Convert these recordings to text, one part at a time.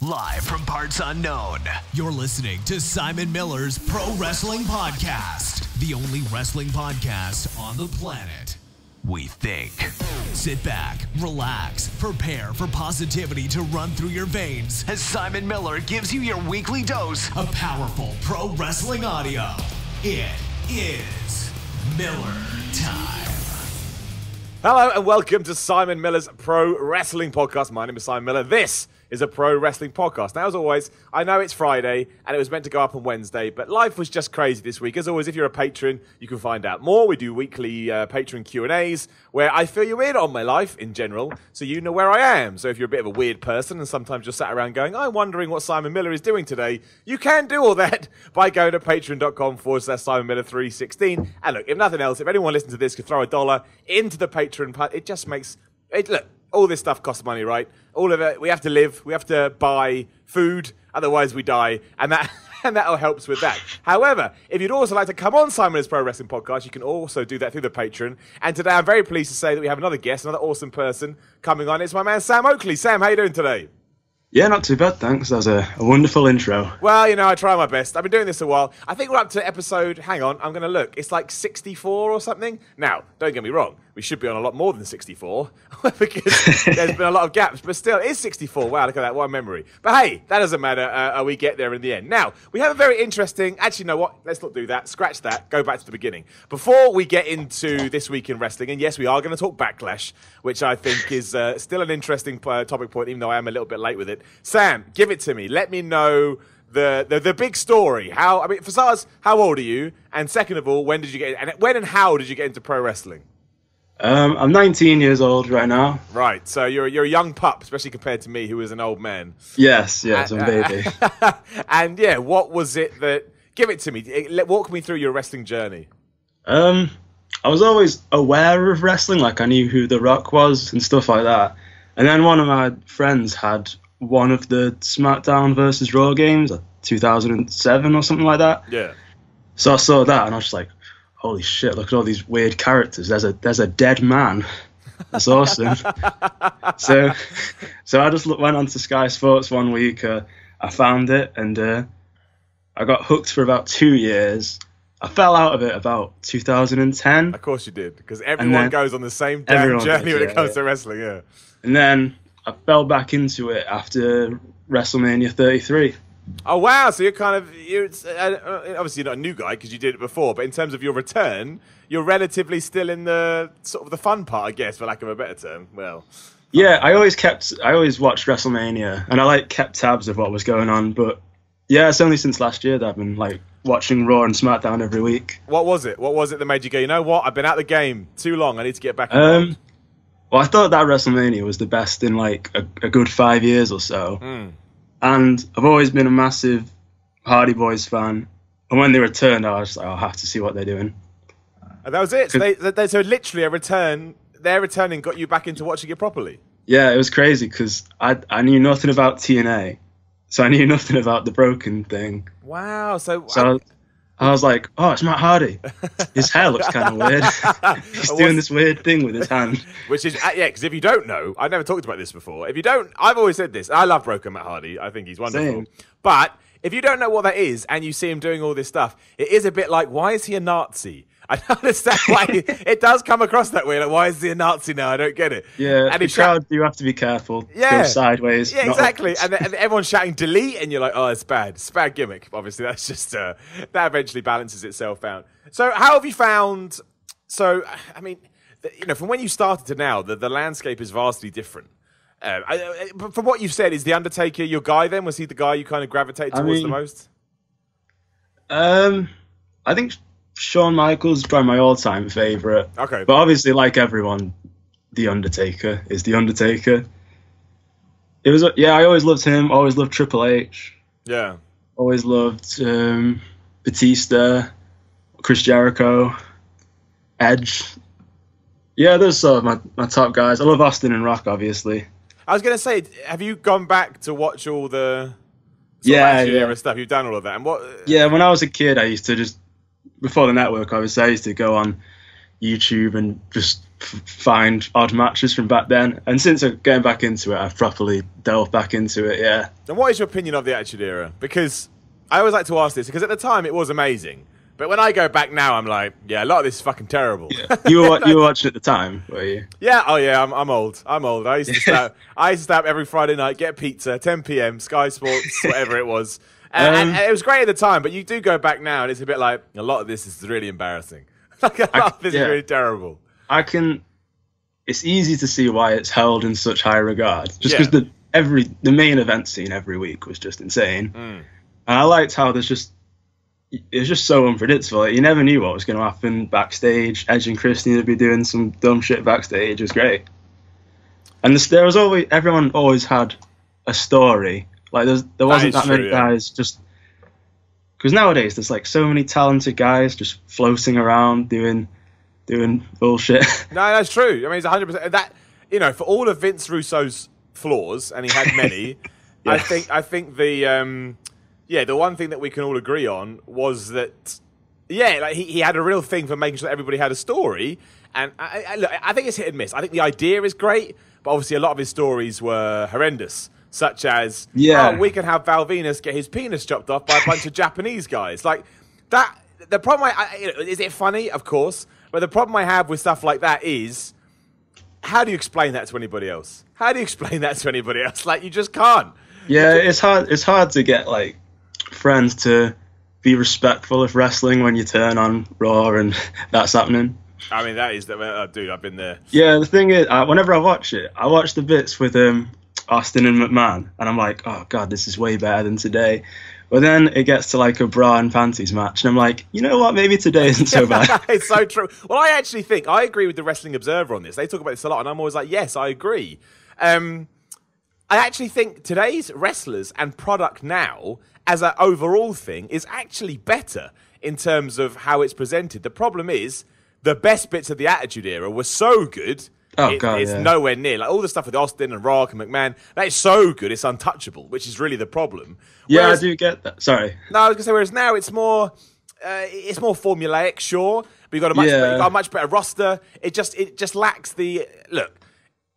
Live from parts unknown, you're listening to Simon Miller's Pro Wrestling Podcast, the only wrestling podcast on the planet, we think. Sit back, relax, prepare for positivity to run through your veins as Simon Miller gives you your weekly dose of powerful pro wrestling audio. It is Miller Time. Hello and welcome to Simon Miller's Pro Wrestling Podcast. My name is Simon Miller. This is a pro wrestling podcast. Now, as always, I know it's Friday and it was meant to go up on Wednesday, but life was just crazy this week. As always, if you're a patron, you can find out more. We do weekly patron Q&As where I fill you in on my life in general, so you know where I am. So if you're a bit of a weird person and sometimes you're sat around going, I'm wondering what Simon Miller is doing today, you can do all that by going to patreon.com/Simon Miller 316. And look, if nothing else, if anyone listening to this could throw $1 into the Patreon, it just makes it look. All this stuff costs money, right? All of it. We have to live. We have to buy food. Otherwise, we die. And that helps with that. However, if you'd also like to come on Simon's Pro Wrestling Podcast, you can also do that through the Patreon. And today, I'm very pleased to say that we have another guest, another awesome person coming on. It's my man, Sam Oakley. Sam, how you doing today? Yeah, not too bad, thanks. That was a wonderful intro. Well, you know, I try my best. I've been doing this a while. I think we're up to episode, hang on, I'm going to look. It's like 64 or something. Now, don't get me wrong. We should be on a lot more than 64 because there's been a lot of gaps. But still, it is 64. Wow, look at that. What a memory. But hey, that doesn't matter. We get there in the end. Now, we have a very interesting... Actually, you know what? Let's not do that. Scratch that. Go back to the beginning. Before we get into This Week in Wrestling, and yes, we are going to talk Backlash, which I think is still an interesting topic point, even though I am a little bit late with it. Sam, give it to me. Let me know the big story. For starters, how old are you? And second of all, when and how did you get into pro wrestling? I'm 19 years old right now. Right, so you're a young pup, especially compared to me, who is an old man. Yes, I'm a baby. And yeah, what was it that... Give it to me. Walk me through your wrestling journey. I was always aware of wrestling, like I knew who The Rock was and stuff like that. And then one of my friends had one of the SmackDown versus Raw games, 2007 or something like that. Yeah. So I saw that and I was just like, holy shit, look at all these weird characters. There's a dead man. That's awesome. So I just went on to Sky Sports one week. I found it and I got hooked for about 2 years. I fell out of it about 2010. Of course you did, because everyone goes on the same damn journey when it comes to wrestling, yeah. And then I fell back into it after WrestleMania 33. Oh, wow. So you're obviously you're not a new guy because you did it before, but in terms of your return, you're relatively still in the sort of the fun part, I guess, for lack of a better term. Well, yeah, I always watched WrestleMania and I kept tabs of what was going on, but yeah, it's only since last year that I've been watching Raw and SmackDown every week. What was it? What was it that made you go, you know what? I've been out of the game too long. I need to get back involved. Well, I thought that WrestleMania was the best in a good 5 years or so. Mm. And I've always been a massive Hardy Boys fan. And when they returned, I was like, I'll have to see what they're doing. And that was it. So literally their returning got you back into watching it properly. Yeah, it was crazy because I knew nothing about TNA. So I knew nothing about the broken thing. Wow. So I was like, oh, it's Matt Hardy. His hair looks kind of weird. He's doing this weird thing with his hand. Which is, yeah, because if you don't know, I've never talked about this before. If you don't, I've always said this. I love broken Matt Hardy. I think he's wonderful. Same. But if you don't know what that is and you see him doing all this stuff, it is a bit like, why is he a Nazi? I don't understand why it does come across that way. Like, why is he a Nazi now? I don't get it. Yeah, and the crowd, you have to be careful. Yeah. Go sideways. Yeah, exactly. And everyone's shouting delete, and you're like, oh, it's bad. It's a bad gimmick. Obviously, that's just, that eventually balances itself out. So how have you found, I mean, from when you started to now, the landscape is vastly different. From what you've said, is The Undertaker your guy then? Was he the guy you kind of gravitated towards the most? I think Shawn Michaels is probably my all-time favourite. Okay. But obviously, like everyone, The Undertaker is The Undertaker. I always loved him. Always loved Triple H. Yeah. Always loved Batista, Chris Jericho, Edge. Yeah, those are sort of my top guys. I love Austin and Rock, obviously. I was going to say, have you gone back to watch all the era stuff? You've done all of that. And what? Yeah, when I was a kid, I used to before the network, I used to go on YouTube and just find odd matches from back then. And since getting back into it, I've properly delved back into it, yeah. And what is your opinion of the Attitude Era? Because I always like to ask this, because at the time it was amazing. But when I go back now, I'm like, yeah, a lot of this is fucking terrible. Yeah. You were watching at the time, were you? Yeah, oh yeah, I'm old. I used to stay up every Friday night, get pizza, 10 p.m, Sky Sports, whatever it was. And it was great at the time, but you do go back now and it's a bit like, a lot of this is really embarrassing. Like, a lot of this is really terrible. It's easy to see why it's held in such high regard. Just because the main event scene every week was just insane. And I liked how it's just so unpredictable. Like, you never knew what was going to happen backstage. Edge and Christian would be doing some dumb shit backstage. It was great. And everyone always had a story. Like there wasn't that many guys just because nowadays there's like so many talented guys just floating around doing bullshit. No, that's true. I mean, it's 100%. That, you know, for all of Vince Russo's flaws, and he had many, I think the one thing that we can all agree on was that, like he had a real thing for making sure that everybody had a story. And I think it's hit and miss. I think the idea is great, but obviously a lot of his stories were horrendous. Such as, we can have Val Venus get his penis chopped off by a bunch of Japanese guys. Like, that, the problem, is it funny? Of course. But the problem I have with stuff like that is, how do you explain that to anybody else? How do you explain that to anybody else? Like, you just can't. Yeah, it's hard to get, like, friends to be respectful of wrestling when you turn on Raw and that's happening. I mean, that is, dude, I've been there. Yeah, the thing is, whenever I watch the bits with Austin and McMahon, and I'm like, oh god, this is way better than today. But then it gets to like a bra and panties match, and I'm like, you know what, maybe today isn't so bad. It's so true. Well, I actually think I agree with the Wrestling Observer on this. They talk about this a lot, and I'm always like, yes, I agree. I actually think today's wrestlers and product now, as an overall thing, is actually better in terms of how it's presented. The problem is, the best bits of the Attitude Era were so good. It's nowhere near. Like all the stuff with Austin and Rock and McMahon, that is so good, it's untouchable, which is really the problem. Whereas, I do get that. Sorry. No, I was going to say, whereas now it's more formulaic, sure, but you've got a much better roster. It just lacks the... Look,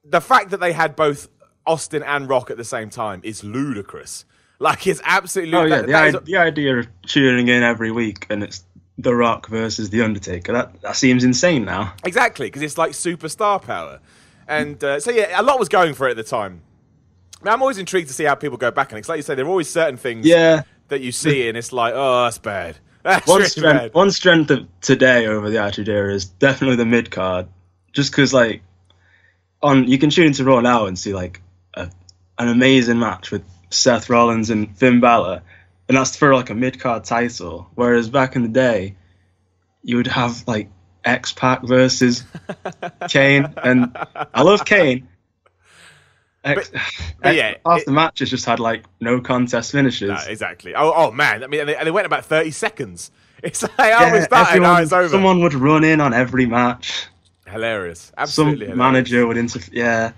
the fact that they had both Austin and Rock at the same time is ludicrous. Like, it's absolutely ludicrous. The idea of tuning in every week and it's The Rock versus The Undertaker, that seems insane now. Exactly, because it's like superstar power. And a lot was going for it at the time. I mean, I'm always intrigued to see how people go back on it. Because like you say, there are always certain things that you see and it's like, oh, that's bad. That's bad. One strength of today over the Attitude Era is definitely the mid-card. Just because, like, you can tune into Raw now and see, like, an amazing match with Seth Rollins and Finn Balor. And that's for like a mid-card title. Whereas back in the day, you would have like X-Pac versus Kane. And I love Kane. The matches just had like no contest finishes. No, exactly. Oh man. I mean, and they went about 30 seconds. It's like, we started, now it's over. Someone would run in on every match. Hilarious. Absolutely. Some manager would interfere. Yeah.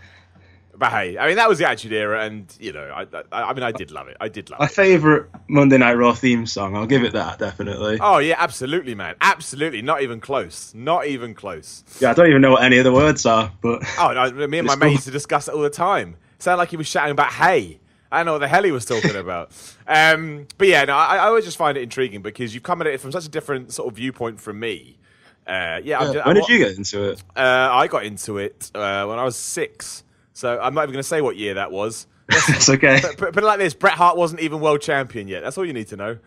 But hey, I mean, that was the Attitude Era, and, you know, I mean, I did love it. My favourite Monday Night Raw theme song, I'll give it that, definitely. Oh, yeah, absolutely, man. Absolutely. Not even close. Not even close. Yeah, I don't even know what any of the words are, but... Oh, no, me and my mate used to discuss it all the time. It sounded like he was shouting about hay. I don't know what the hell he was talking about. But yeah, no, I always just find it intriguing because you've come at it from such a different sort of viewpoint from me. When did you get into it? I got into it when I was 6. So I'm not even going to say what year that was. It's okay. Put it like this: Bret Hart wasn't even world champion yet. That's all you need to know.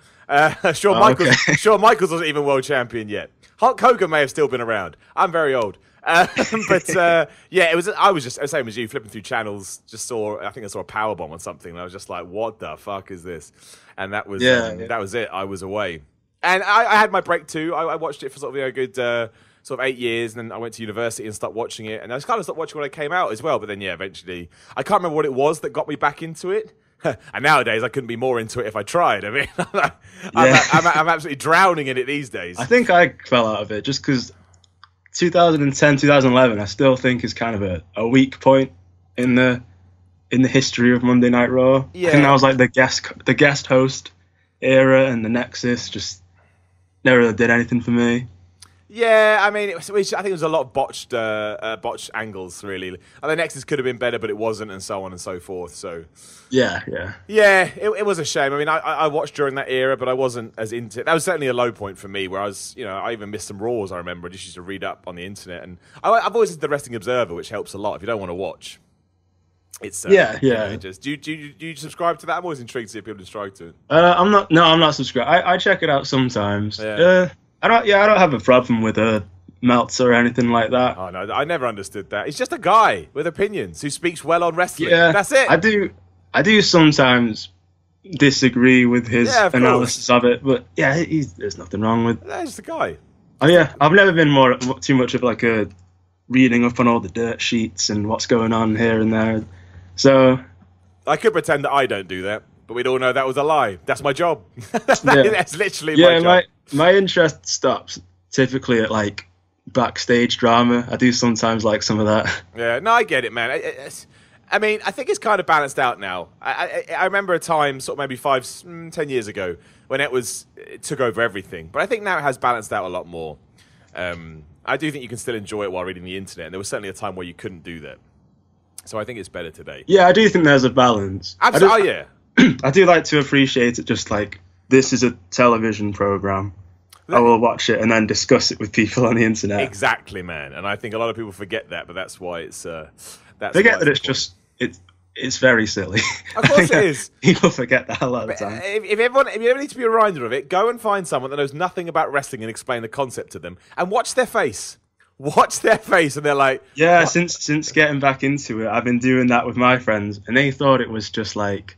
Shawn Michaels wasn't even world champion yet. Hulk Hogan may have still been around. I'm very old. It was. I was just the same as you, flipping through channels. I think I saw a Powerbomb or something. And I was just like, "What the fuck is this?" And that was that was it. I was away, and I had my break too. I watched it for sort of a good. Sort of 8 years, and then I went to university and stopped watching it. And I kind of stopped watching when it came out as well. But then, eventually, I can't remember what it was that got me back into it. And nowadays, I couldn't be more into it if I tried. I mean, I'm absolutely drowning in it these days. I think I fell out of it just because 2010, 2011, I still think is kind of a weak point in the history of Monday Night Raw. Yeah. I think that was like the guest host era, and the Nexus just never really did anything for me. Yeah, I mean, I think it was a lot of botched angles, really. And the Nexus could have been better, but it wasn't, and so on and so forth. So, yeah, it was a shame. I mean, I watched during that era, but I wasn't as into it. That was certainly a low point for me, where I even missed some Raws. I remember I just used to read up on the internet, and I've always had the Wrestling Observer, which helps a lot if you don't want to watch. It's yeah. Do you subscribe to that? I'm always intrigued to see if people subscribe to it. I'm not subscribed. I check it out sometimes. Yeah. I don't have a problem with Meltzer or anything like that. Oh no, I never understood that. He's just a guy with opinions who speaks well on wrestling. Yeah, that's it. I do sometimes disagree with his analysis of it, but yeah, there's nothing wrong with. He's just a guy. Oh yeah, I've never been too much of like a reading up on all the dirt sheets and what's going on here and there. So I could pretend that I don't do that, but we'd all know that was a lie. That's my job. That's literally my job. My interest stops typically at like backstage drama. I do sometimes like some of that. Yeah, no, I get it, man. I mean, I think it's kind of balanced out now. I remember a time, sort of maybe 10 years ago, when it took over everything. But I think now it has balanced out a lot more. I do think you can still enjoy it while reading the internet. And there was certainly a time where you couldn't do that. So I think it's better today. Yeah, I do think there's a balance. Absolutely. Oh, yeah. I do like to appreciate it just like, this is a television program. I will watch it and then discuss it with people on the internet. Exactly, man. And I think a lot of people forget that, but that's why it's... Forget that it's just... It's very silly. Of course it is. People forget that a lot of the time. If you ever need to be reminded of it, go and find someone that knows nothing about wrestling and explain the concept to them and watch their face. Watch their face and they're like... Yeah, since getting back into it, I've been doing that with my friends and they thought it was just like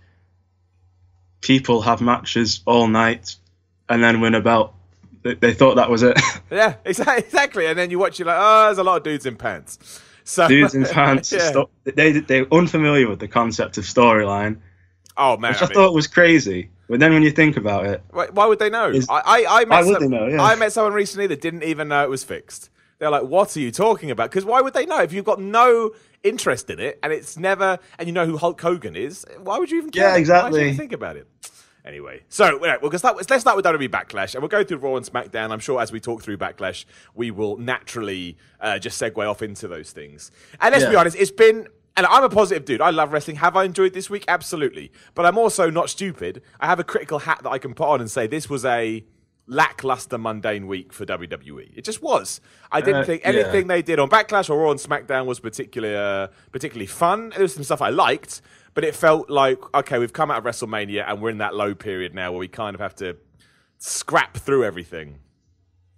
people have matches all night and then win a belt. They thought that was it. Yeah, exactly. And then you watch, you're like, oh, there's a lot of dudes in pants. So, dudes in pants. Yeah. They're unfamiliar with the concept of storyline. Oh, man. Which I thought was crazy. But then when you think about it... Why would they know? Why would they know? Yeah. I met someone recently that didn't even know it was fixed. They're like, what are you talking about? Because why would they know? If you've got no interest in it and it's never... And you know who Hulk Hogan is, why would you even care? Yeah, exactly. Why would you even think about it? Anyway, so let's start with WWE Backlash, and we'll go through Raw and SmackDown. I'm sure as we talk through Backlash, we will naturally just segue off into those things. And let's be honest, it's been... And I'm a positive dude. I love wrestling. Have I enjoyed this week? Absolutely. But I'm also not stupid. I have a critical hat that I can put on and say this was a lackluster, mundane week for WWE. It just was. I didn't think anything they did on Backlash or Raw and SmackDown was particularly fun. There was some stuff I liked, but it felt like, okay, we've come out of WrestleMania and we're in that low period now where we kind of have to scrap through everything.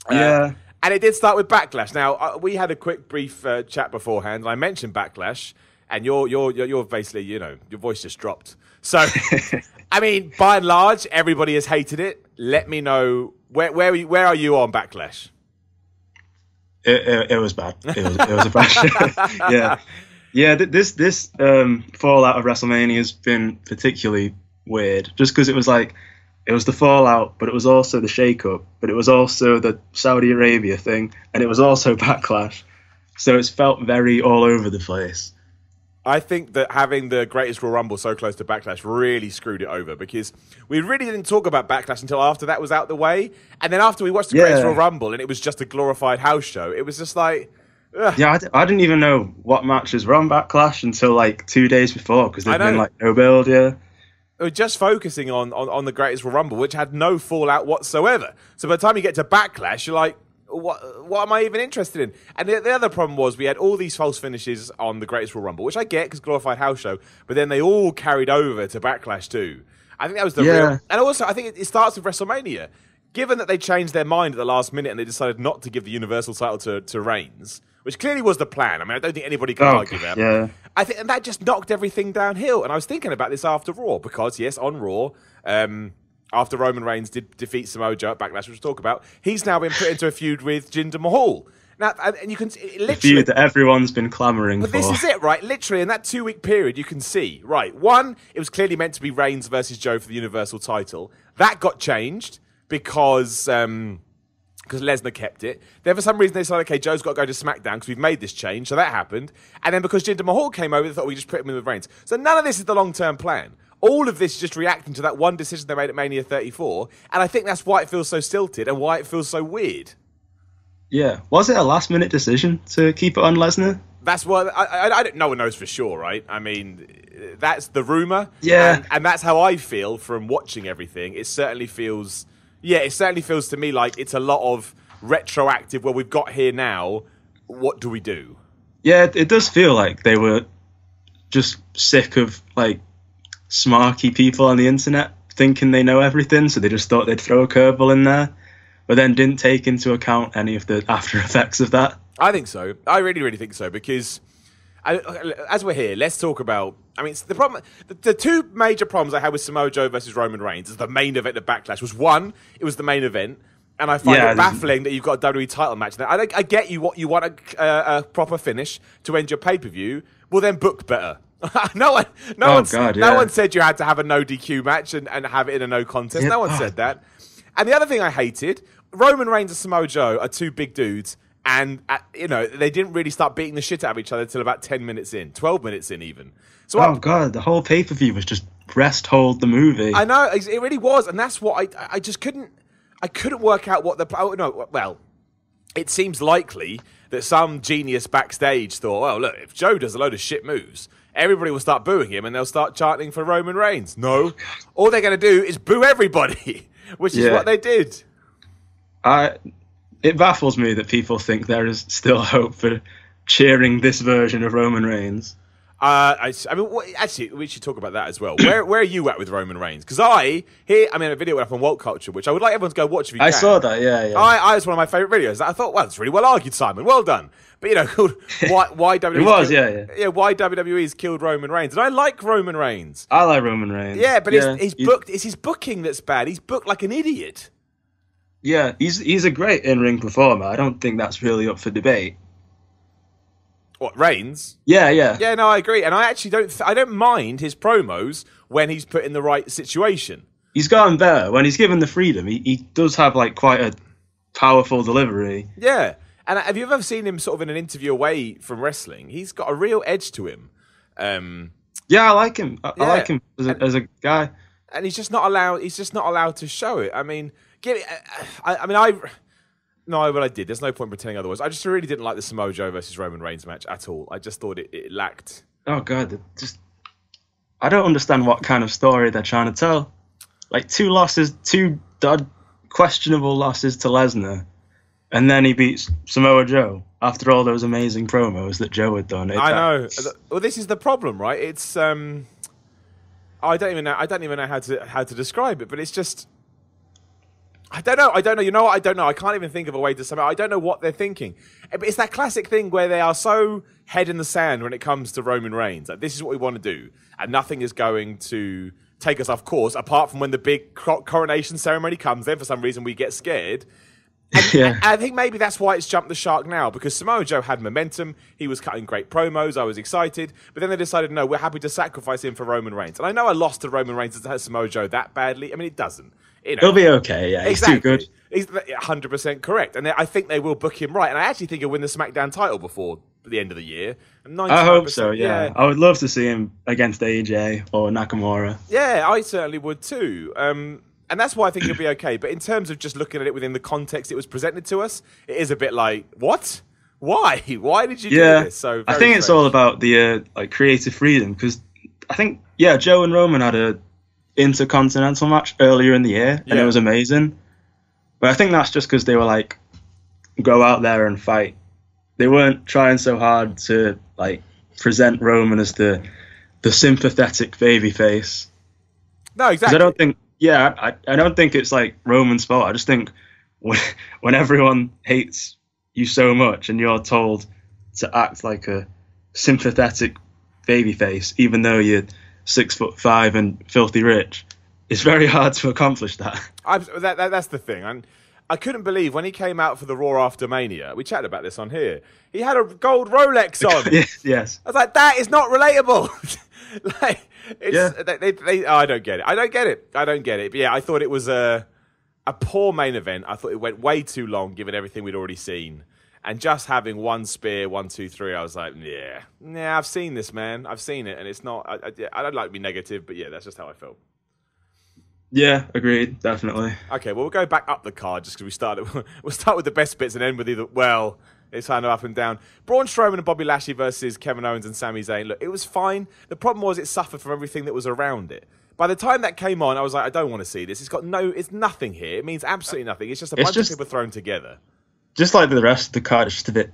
And it did start with Backlash. Now, we had a quick, brief chat beforehand, and I mentioned Backlash, and you're basically, your voice just dropped. So, I mean, by and large, everybody has hated it. Let me know, where are you on Backlash? It was bad. It was a bad show. Yeah. This fallout of WrestleMania has been particularly weird, just because it was the fallout, but it was also the shake-up, but it was also the Saudi Arabia thing, and it was also Backlash. So it's felt very all over the place. I think that having the Greatest Royal Rumble so close to Backlash really screwed it over, because we really didn't talk about Backlash until after that was out the way. And then after we watched the Greatest Royal Rumble and it was just a glorified house show, it was just like... Ugh. Yeah, I didn't even know what matches were on Backlash until 2 days before, because there'd been no build, We're just focusing on the Greatest Royal Rumble, which had no fallout whatsoever. So by the time you get to Backlash, you're like, what am I even interested in? And the other problem was we had all these false finishes on the Greatest Royal Rumble, which I get because glorified house show, but then they all carried over to Backlash too. I think that was the real... And also, I think it starts with WrestleMania. Given that they changed their mind at the last minute and they decided not to give the Universal title to Reigns, which clearly was the plan. I mean, I don't think anybody can argue that. Yeah. I think and that just knocked everything downhill. And I was thinking about this after Raw, because, yes, on Raw... after Roman Reigns did defeat Samoa Joe at Backlash, which we'll talk about, he's now been put into a feud with Jinder Mahal. Now, and you can literally... The feud that everyone's been clamouring for. But this is it, right? Literally, in that 2-week period, you can see, right, one, it was clearly meant to be Reigns versus Joe for the Universal title. That got changed because Lesnar kept it. Then for some reason they decided, okay, Joe's got to go to SmackDown because we've made this change, so that happened. And then because Jinder Mahal came over, they thought we just put him in with Reigns. So none of this is the long-term plan. All of this is just reacting to that one decision they made at Mania 34, and I think that's why it feels so stilted and why it feels so weird. Yeah. Was it a last-minute decision to keep it on Lesnar? That's what I don't. No one knows for sure, right? I mean, that's the rumor. Yeah. And that's how I feel from watching everything. It certainly feels. Yeah, it certainly feels to me like it's a lot of retroactive. Well, we've got here now. What do we do? Yeah, it does feel like they were just sick of like smarky people on the internet thinking they know everything, so they just thought they'd throw a curveball in there, but then didn't take into account any of the after effects of that. I think so. I really, really think so, because as we're here, let's talk about. I mean, the problem, the two major problems I had with Samoa Joe versus Roman Reigns as the main event of Backlash was, one, it was the main event, and I find it baffling that you've got a WWE title match now. I get you want a proper finish to end your pay-per-view. Well, then book better. No one said you had to have a no DQ match and have it in a no contest. Yeah. No one said that. And the other thing I hated, Roman Reigns and Samoa Joe are two big dudes, and they didn't really start beating the shit out of each other until about 10 minutes in, 12 minutes in even. So God, the whole pay-per-view was just rest hold the movie. I know, it really was, and that's what I just couldn't work out what well, it seems likely that some genius backstage thought, well, look, if Joe does a load of shit moves, everybody will start booing him and they'll start chanting for Roman Reigns. No, all they're going to do is boo everybody, which is what they did. It baffles me that people think there is still hope for cheering this version of Roman Reigns. I mean, actually, we should talk about that as well. Where are you at with Roman Reigns? Because a video went up on Woke Culture, which I would like everyone to go watch if you can. I saw that, yeah. It's one of my favourite videos. I thought, well, it's really well argued, Simon. Well done. But, why WWE... It was, yeah. Yeah, why WWE's killed Roman Reigns. And I like Roman Reigns. I like Roman Reigns. Yeah, but it's his booking that's bad. He's booked like an idiot. Yeah, he's a great in-ring performer. I don't think that's really up for debate. What, Reigns? Yeah. Yeah, no, I agree. And I actually I don't mind his promos when he's put in the right situation. He's gotten better. When he's given the freedom, he does have like quite a powerful delivery. Yeah. And have you ever seen him sort of in an interview away from wrestling? He's got a real edge to him. Yeah, I like him. I like him as a guy. And he's just not allowed to show it. I mean, No, but I did. There's no point pretending otherwise. I just really didn't like the Samoa Joe versus Roman Reigns match at all. I just thought it lacked... Oh, God. I don't understand what kind of story they're trying to tell. Like, two questionable losses to Lesnar, and then he beats Samoa Joe after all those amazing promos that Joe had done. I know. Well, this is the problem, right? It's... I don't even know how to describe it, but it's just... I don't know. You know what? I don't know. I can't even think of a way to sum it. I don't know what they're thinking. It's that classic thing where they are so head in the sand when it comes to Roman Reigns. Like, this is what we want to do, and nothing is going to take us off course, apart from when the big coronation ceremony comes. Then, for some reason, we get scared. And I think maybe that's why it's jumped the shark now, because Samoa Joe had momentum. He was cutting great promos. I was excited. But then they decided, no, we're happy to sacrifice him for Roman Reigns. And I know I lost to Roman Reigns to Samoa Joe that badly. I mean, it doesn't. He'll be okay, yeah. He's too good. He's 100% correct. And I think they will book him right. And I actually think he'll win the SmackDown title before the end of the year. I hope so, yeah. I would love to see him against AJ or Nakamura. Yeah, I certainly would too. And that's why I think he'll be okay. But in terms of just looking at it within the context it was presented to us, it is a bit like, what? Why? Why did you do this? So I think it's all about the creative freedom, because I think, Joe and Roman had a Intercontinental match earlier in the year, and it was amazing. But I think that's just because they were like, go out there and fight. They weren't trying so hard to present Roman as the sympathetic babyface. No, exactly. I don't think, I don't think it's like Roman's fault. I just think when everyone hates you so much and you're told to act like a sympathetic babyface, even though you're 6'5" and filthy rich, it's very hard to accomplish that. That's the thing. I couldn't believe when he came out for the Raw after Mania. We chatted about this on here. He had a gold Rolex on. Yes. I was like, that is not relatable. I don't get it. I don't get it. But yeah, I thought it was a poor main event. I thought it went way too long, given everything we'd already seen. And just having one spear, 1, 2, 3, I was like, yeah, I've seen this, man. I've seen it, and it's not. I don't like to be negative, but yeah, that's just how I felt. Yeah, agreed, definitely. Okay, well, we'll go back up the card just because we started. We'll start with the best bits and end with either. Well, it's kind of up and down. Braun Strowman and Bobby Lashley versus Kevin Owens and Sami Zayn. Look, it was fine. The problem was it suffered from everything that was around it. By the time that came on, I was like, I don't want to see this. It's nothing here. It means absolutely nothing. It's just a bunch of people thrown together. Just like the rest of the card, it's just a bit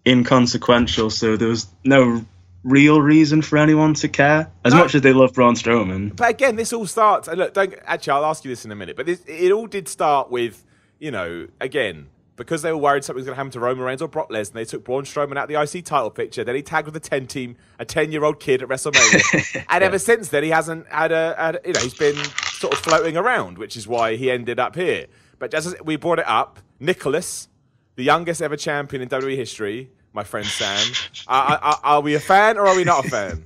inconsequential, so there was no real reason for anyone to care, as much as they love Braun Strowman. But again, this all starts, and look, actually, I'll ask you this in a minute, but it all did start with, again, because they were worried something was going to happen to Roman Reigns or Brock Lesnar, they took Braun Strowman out of the IC title picture, then he tagged with a 10-year-old kid at WrestleMania, and ever since then, he hasn't he's been sort of floating around, which is why he ended up here. But just as we brought it up, Nicholas, the youngest ever champion in WWE history, my friend Sam, are we a fan or are we not a fan?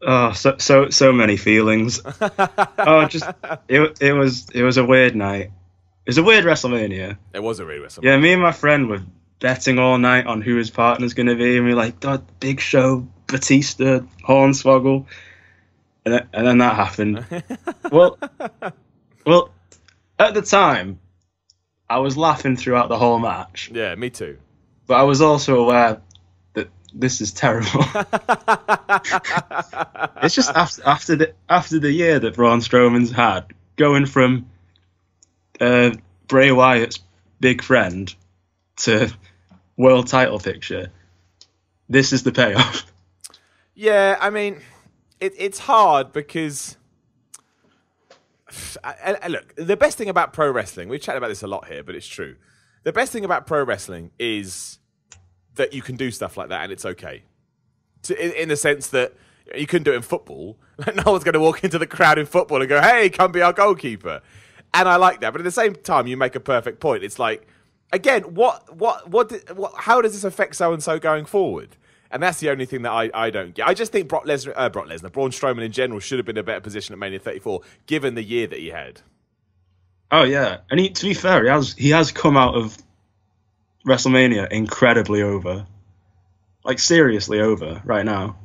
Oh, so many feelings. It was a weird night. It was a weird WrestleMania. It was a weird WrestleMania. Yeah, me and my friend were betting all night on who his partner's going to be, and we were like, Big Show, Batista, Hornswoggle, and then that happened. well, at the time, I was laughing throughout the whole match. Yeah, me too. But I was also aware that this is terrible. It's just after the year that Braun Strowman's had, going from Bray Wyatt's big friend to world title picture, this is the payoff. Yeah, I mean, it's hard because... look, the best thing about pro wrestling, we've chatted about this a lot here, but it's true. The best thing about pro wrestling is that you can do stuff like that and it's okay. In the sense that you couldn't do it in football. No one's going to walk into the crowd in football and go, hey, come be our goalkeeper. And I like that. But at the same time, you make a perfect point. It's like, again, how does this affect so-and-so going forward? And that's the only thing that I don't get. I just think Braun Strowman in general should have been in a better position at Mania 34, given the year that he had. Oh yeah, and to be fair, he has come out of WrestleMania incredibly over, like seriously over right now.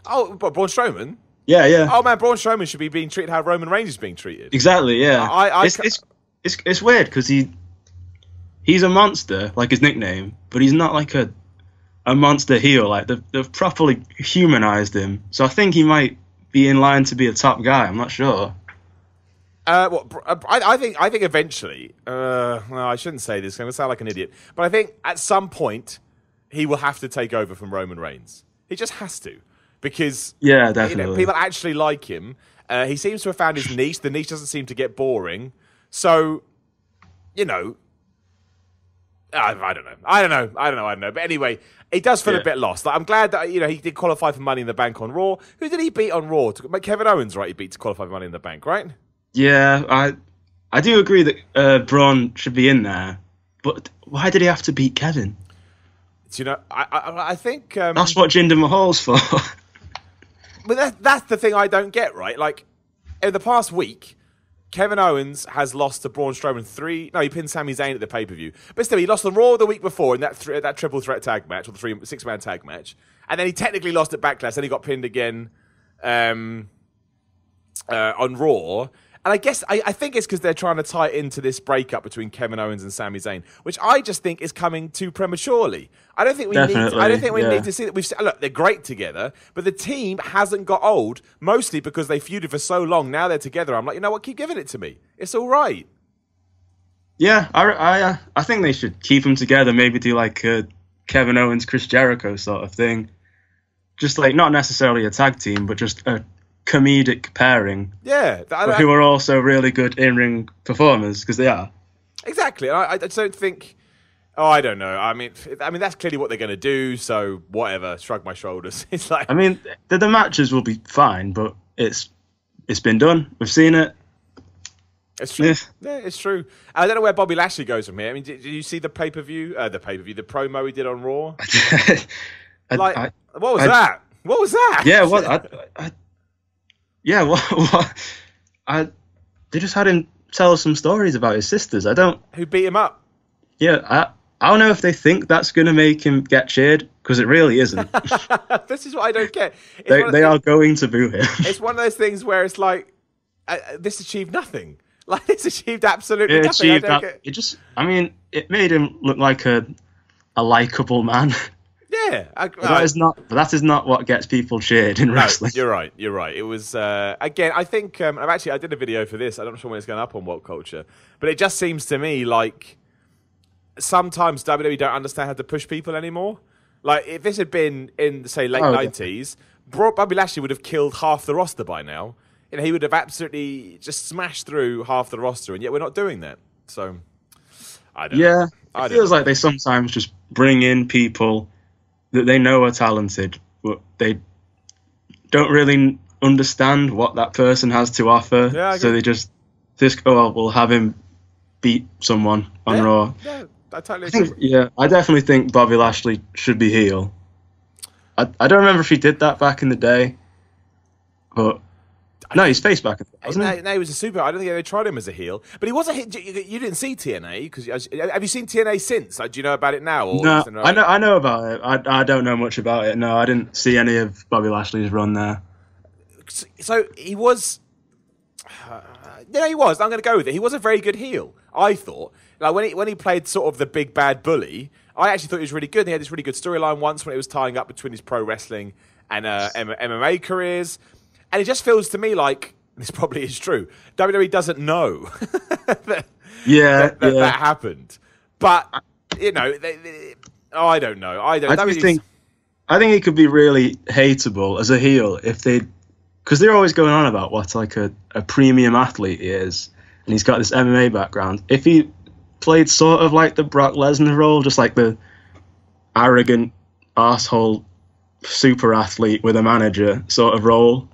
Oh, but Braun Strowman? Yeah. Oh man, Braun Strowman should be being treated how Roman Reigns is being treated. Exactly. Yeah. It's weird because he's a monster, like his nickname, but he's not like a monster heel. Like they've properly humanized him, so I think he might be in line to be a top guy. I'm not sure. I think eventually. No, I shouldn't say this. I'm gonna sound like an idiot, but I think at some point he will have to take over from Roman Reigns. He just has to, because definitely people actually like him. He seems to have found his niche. The niche doesn't seem to get boring. So, I don't know. But anyway, it does feel a bit lost. Like, I'm glad that he did qualify for Money in the Bank on Raw. Who did he beat on Raw? Kevin Owens, right? He beat to qualify for Money in the Bank, right? Yeah, I do agree that Braun should be in there, but why did he have to beat Kevin? I think that's what Jinder Mahal's for. But that's the thing I don't get, right? Like, in the past week, Kevin Owens has lost to Braun Strowman he pinned Sami Zayn at the pay-per-view. But still, he lost on Raw the week before in that triple threat tag match, or the six-man tag match. And then he technically lost at Backlash, then he got pinned again on Raw. And I guess, I think it's because they're trying to tie it into this breakup between Kevin Owens and Sami Zayn, which I just think is coming too prematurely. I don't think we need to see that. Look, they're great together, but the team hasn't got old, mostly because they feuded for so long. Now they're together. I'm like, you know what? Keep giving it to me. It's all right. Yeah, I think they should keep them together. Maybe do like a Kevin Owens, Chris Jericho sort of thing. Just like not necessarily a tag team, but just a comedic pairing. Yeah, who are also really good in-ring performers, because they are. Exactly. I don't think. Oh, I don't know. I mean, that's clearly what they're going to do. So whatever. Shrug my shoulders. It's like. I mean, the matches will be fine, but it's been done. We've seen it. It's true. Yeah, it's true. I don't know where Bobby Lashley goes from here. I mean, did you see the pay-per-view? The promo he did on Raw. What was that? What was that? Yeah. What? Yeah, what? They just had him tell some stories about his sisters. Who beat him up? Yeah, I don't know if they think that's going to make him get cheered, because it really isn't. This is what I don't get. They are going to boo him. It's one of those things where it's like, this achieved nothing. Like, this achieved absolutely It nothing. achieved that. It made him look like a likable man. Yeah, but that is not what gets people cheered in wrestling. You're right. It was again. I think I did a video for this. I'm not sure when it's going up on What Culture, but it just seems to me like sometimes WWE don't understand how to push people anymore. Like, if this had been in, say, late 90s, Bobby Lashley would have killed half the roster by now. He would have absolutely just smashed through half the roster, and yet we're not doing that. So, I don't know. It feels like they sometimes just bring in people that they know are talented, but they don't really understand what that person has to offer. Yeah, so they just we'll have him beat someone on Raw. Yeah, I totally agree. I definitely think Bobby Lashley should be heel. I don't remember if he did that back in the day, but no, he's face back in the day, wasn't he? No, he was a super. I don't think they tried him as a heel, but he was a heel. You didn't see TNA because have you seen TNA since? Do you know about it now? Or no, I know about it. I don't know much about it. No, I didn't see any of Bobby Lashley's run there. So he was. Yeah, he was. I'm going to go with it. He was a very good heel, I thought. Like when he played sort of the big bad bully, I actually thought he was really good. He had this really good storyline once when it was tying up between his pro wrestling and MMA careers. And it just feels to me like, this probably is true, WWE doesn't know that happened. But, I don't know. I think he could be really hateable as a heel if they... Because they're always going on about what like a premium athlete he is. And he's got this MMA background. If he played sort of like the Brock Lesnar role, just like the arrogant arsehole super athlete with a manager sort of role,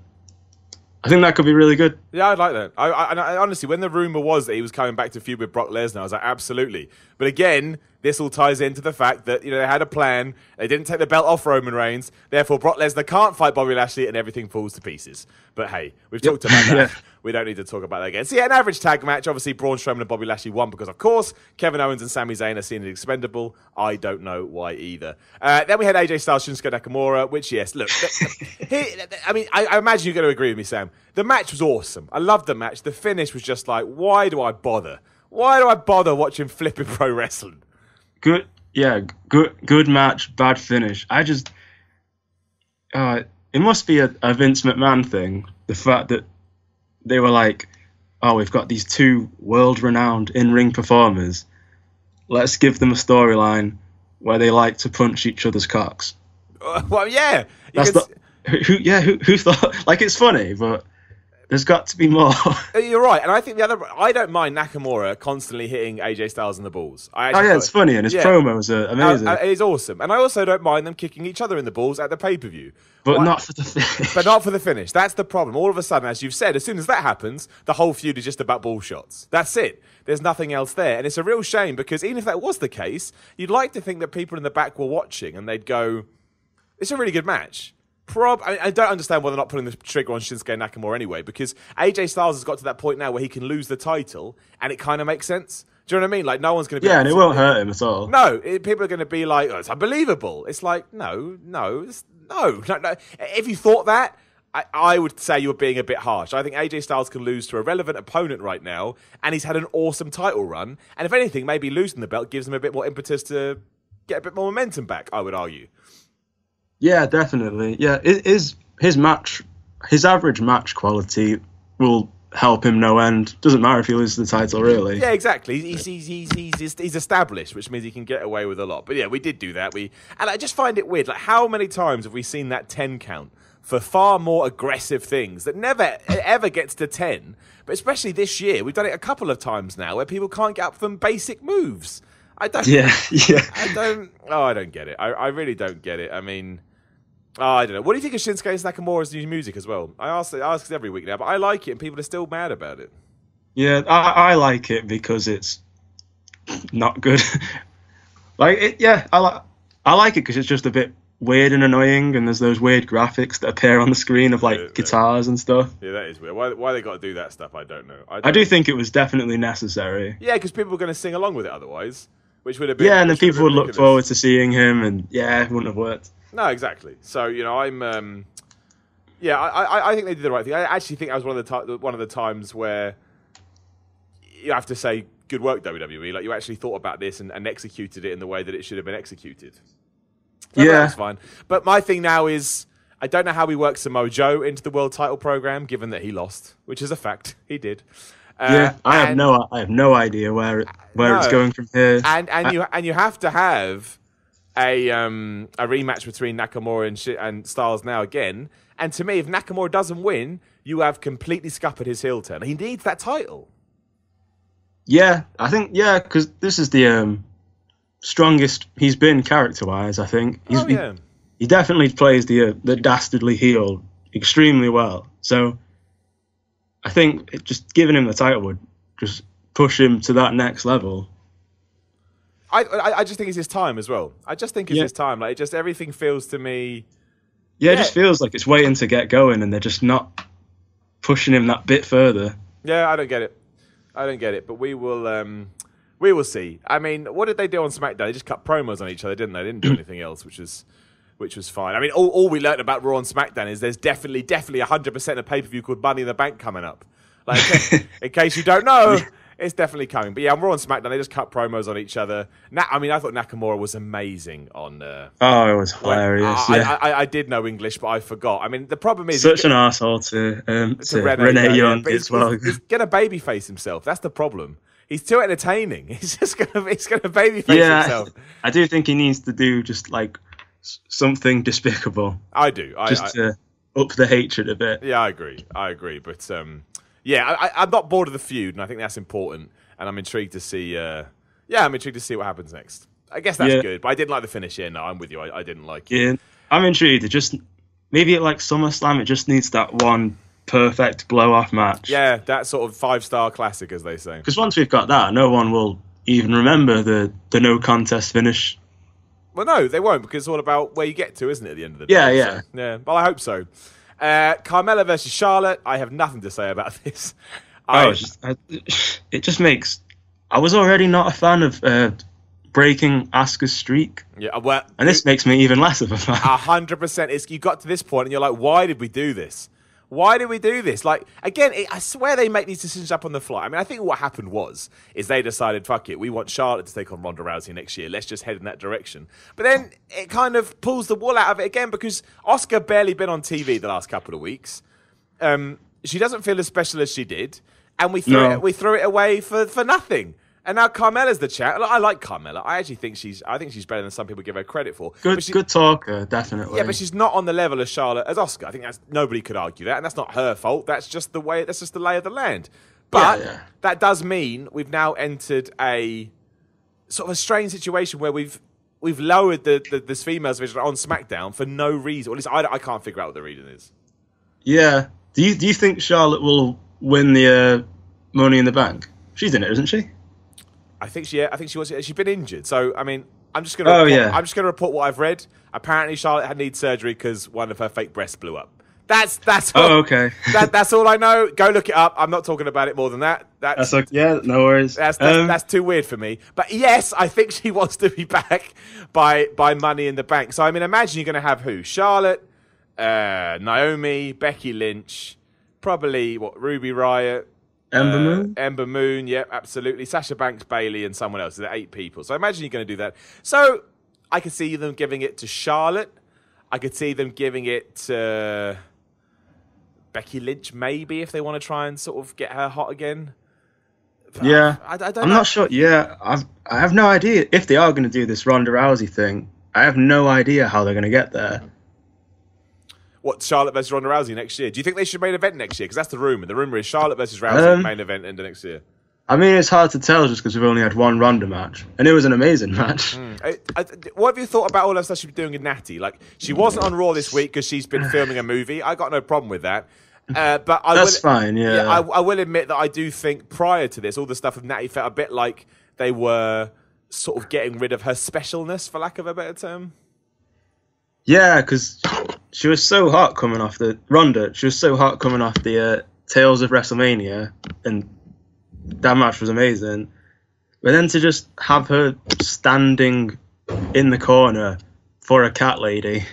I think that could be really good. Yeah, I'd like that. I honestly, when the rumor was that he was coming back to feud with Brock Lesnar, I was like, absolutely. But again, this all ties into the fact that they had a plan. They didn't take the belt off Roman Reigns. Therefore, Brock Lesnar can't fight Bobby Lashley, and everything falls to pieces. But hey, we've talked about that. Yeah. We don't need to talk about that again. So yeah, an average tag match. Obviously, Braun Strowman and Bobby Lashley won because, of course, Kevin Owens and Sami Zayn are seen as expendable. I don't know why either. Then we had AJ Styles, Shinsuke Nakamura, which, yes, look. I imagine you're going to agree with me, Sam. The match was awesome. I loved the match. The finish was just like, why do I bother? Why do I bother watching flipping pro wrestling? Good match, bad finish. It must be a Vince McMahon thing. The fact that they were like, we've got these two world-renowned in-ring performers. Let's give them a storyline where they like to punch each other's cocks. Well, yeah. Who thought? Like, it's funny, but there's got to be more. You're right, and I think I don't mind Nakamura constantly hitting AJ Styles in the balls. It's funny, and his promos are amazing. It is awesome, and I also don't mind them kicking each other in the balls at the pay-per-view. But not for the finish. But not for the finish. That's the problem. All of a sudden, as you've said, as soon as that happens, the whole feud is just about ball shots. That's it. There's nothing else there, and it's a real shame because even if that was the case, you'd like to think that people in the back were watching and they'd go, "It's a really good match." I don't understand why they're not putting the trigger on Shinsuke Nakamura anyway, because AJ Styles has got to that point now where he can lose the title, and it kind of makes sense. Do you know what I mean? Like, no one's going to be... Yeah, and it won't hurt him at all. No, people are going to be like, it's unbelievable. It's like, no. If you thought that, I would say you were being a bit harsh. I think AJ Styles can lose to a relevant opponent right now, and he's had an awesome title run, and if anything, maybe losing the belt gives him a bit more impetus to get a bit more momentum back, I would argue. Yeah, definitely. Yeah, his average match quality will help him no end. Doesn't matter if he loses the title, really. Yeah, exactly. He's established, which means he can get away with a lot. But yeah, we did do that. And I just find it weird. Like, how many times have we seen that 10 count for far more aggressive things that never ever gets to 10? But especially this year, we've done it a couple of times now where people can't get up from basic moves. I don't get it. I really don't get it. I mean, I don't know. What do you think of Shinsuke Nakamura's new music as well? I ask this every week now, but I like it and people are still mad about it. Yeah, I like it because it's not good. I like it because it's just a bit weird and annoying, and there's those weird graphics that appear on the screen of guitars and stuff. Yeah, that is weird. Why they got to do that stuff, I don't know. I do think it was definitely necessary. Yeah, because people were going to sing along with it otherwise, which would have been... Yeah, and then people would look forward to seeing him, and it wouldn't have worked. No, exactly. So, I'm... Yeah, I think they did the right thing. I actually think that was one of the times where you have to say, good work, WWE. Like, you actually thought about this and executed it in the way that it should have been executed. So yeah. That's fine. But my thing now is, I don't know how we work Samoa Joe into the world title program, given that he lost, which is a fact. He did. I have no idea where it's going from here. And you have to have a rematch between Nakamura and Styles now again. And to me, if Nakamura doesn't win, you have completely scuppered his heel turn. He needs that title. Yeah, I think, because this is the strongest he's been character-wise, I think. He definitely plays the dastardly heel extremely well. So I think just giving him the title would just push him to that next level. I just think it's his time as well. I just think it's his time. Like, everything feels to me... Yeah, it just feels like it's waiting to get going and they're just not pushing him that bit further. Yeah, I don't get it. But we will see. I mean, what did they do on SmackDown? They just cut promos on each other, didn't they? They didn't do anything else, which was fine. I mean, all we learned about Raw and SmackDown is there's definitely 100% a pay-per-view called Money in the Bank coming up. Like, in case you don't know, it's definitely coming. But yeah, on Raw and SmackDown, they just cut promos on each other. I thought Nakamura was amazing on... it was hilarious, I did know English, but I forgot. I mean, the problem is... Such an arsehole to Renee Young as well. He's going to babyface himself. That's the problem. He's too entertaining. He's going to babyface himself. I do think he needs to do just, like, something despicable. I do. To up the hatred a bit. Yeah, I agree. But... I'm not bored of the feud, and I think that's important. And I'm intrigued to see. I'm intrigued to see what happens next. I guess that's good, but I didn't like the finish here. No, I'm with you. I didn't like it. Yeah, I'm intrigued. It just maybe at like SummerSlam, it just needs that one perfect blow-off match. Yeah, that sort of 5-star classic, as they say. Because once we've got that, no one will even remember the no contest finish. Well, no, they won't, because it's all about where you get to, isn't it? At the end of the day. Yeah. So, yeah. Well, I hope so. Carmella versus Charlotte. I have nothing to say about this. It just makes... I was already not a fan of breaking Asuka's streak. Yeah, well... And this makes me even less of a fan. 100%. You got to this point and you're like, why did we do this? Why did we do this? Like, again, I swear they make these decisions up on the fly. I mean, I think what happened is they decided, fuck it, we want Charlotte to take on Ronda Rousey next year. Let's just head in that direction. But then it kind of pulls the wool out of it again because Asuka barely been on TV the last couple of weeks. She doesn't feel as special as she did. And we threw it away for nothing. And now Carmella's the champ. I like Carmella. I think she's better than some people give her credit for. Good talker, definitely. Yeah, but she's not on the level of Charlotte as Asuka. I think nobody could argue that, and that's not her fault. That's just the lay of the land. But that does mean we've now entered a sort of a strange situation where we've lowered this females division on SmackDown for no reason. Or at least I can't figure out what the reason is. Yeah. Do you think Charlotte will win the Money in the Bank? She's in it, isn't she? I think she was. She's been injured, so I mean, I'm just going to report what I've read. Apparently, Charlotte had needs surgery because one of her fake breasts blew up. That's all. Oh, okay. That's all I know. Go look it up. I'm not talking about it more than that. That's okay. Yeah, no worries. That's too weird for me. But yes, I think she wants to be back by Money in the Bank. So I mean, imagine you're going to have who? Charlotte, Naomi, Becky Lynch, probably Ruby Riott. Ember Moon, yeah, absolutely. Sasha Banks, Bayley, and someone else. There are 8 people. So imagine you're going to do that. So I could see them giving it to Charlotte. I could see them giving it to Becky Lynch, maybe, if they want to try and sort of get her hot again. But yeah, I don't know. I'm not sure. Yeah, I have no idea if they are going to do this Ronda Rousey thing. I have no idea how they're going to get there. What, Charlotte versus Ronda Rousey next year? Do you think they should main event next year? Because that's the rumour. The rumour is Charlotte versus Rousey main event into next year. I mean, it's hard to tell just because we've only had one Ronda match. And it was an amazing match. What have you thought about all that stuff she's been doing in Natty? Like, she wasn't on Raw this week because she's been filming a movie. I got no problem with that. But that's fine, yeah. I will admit that I do think prior to this, all the stuff with Natty felt a bit like they were sort of getting rid of her specialness, for lack of a better term. Yeah, because she was so hot coming off Ronda. She was so hot coming off the Tales of WrestleMania, and that match was amazing. But then to just have her standing in the corner for a cat lady,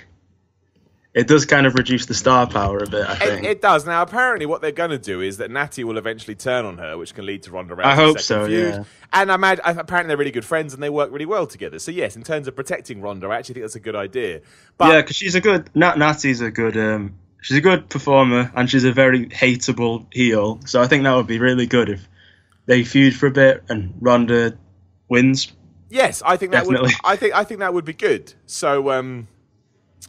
it does kind of reduce the star power a bit, I think. It does. Now, apparently what they're going to do is that Natty will eventually turn on her, which can lead to Ronda Rousey's I hope second so, feud. yeah. And apparently they're really good friends and they work really well together. So, yes, in terms of protecting Ronda, I actually think that's a good idea. But, yeah, because she's a good... Natty's a good... she's a good performer and she's a very hateable heel. So I think that would be really good if they feud for a bit and Ronda wins. Yes, I think that Definitely. would. I think that would be good. So,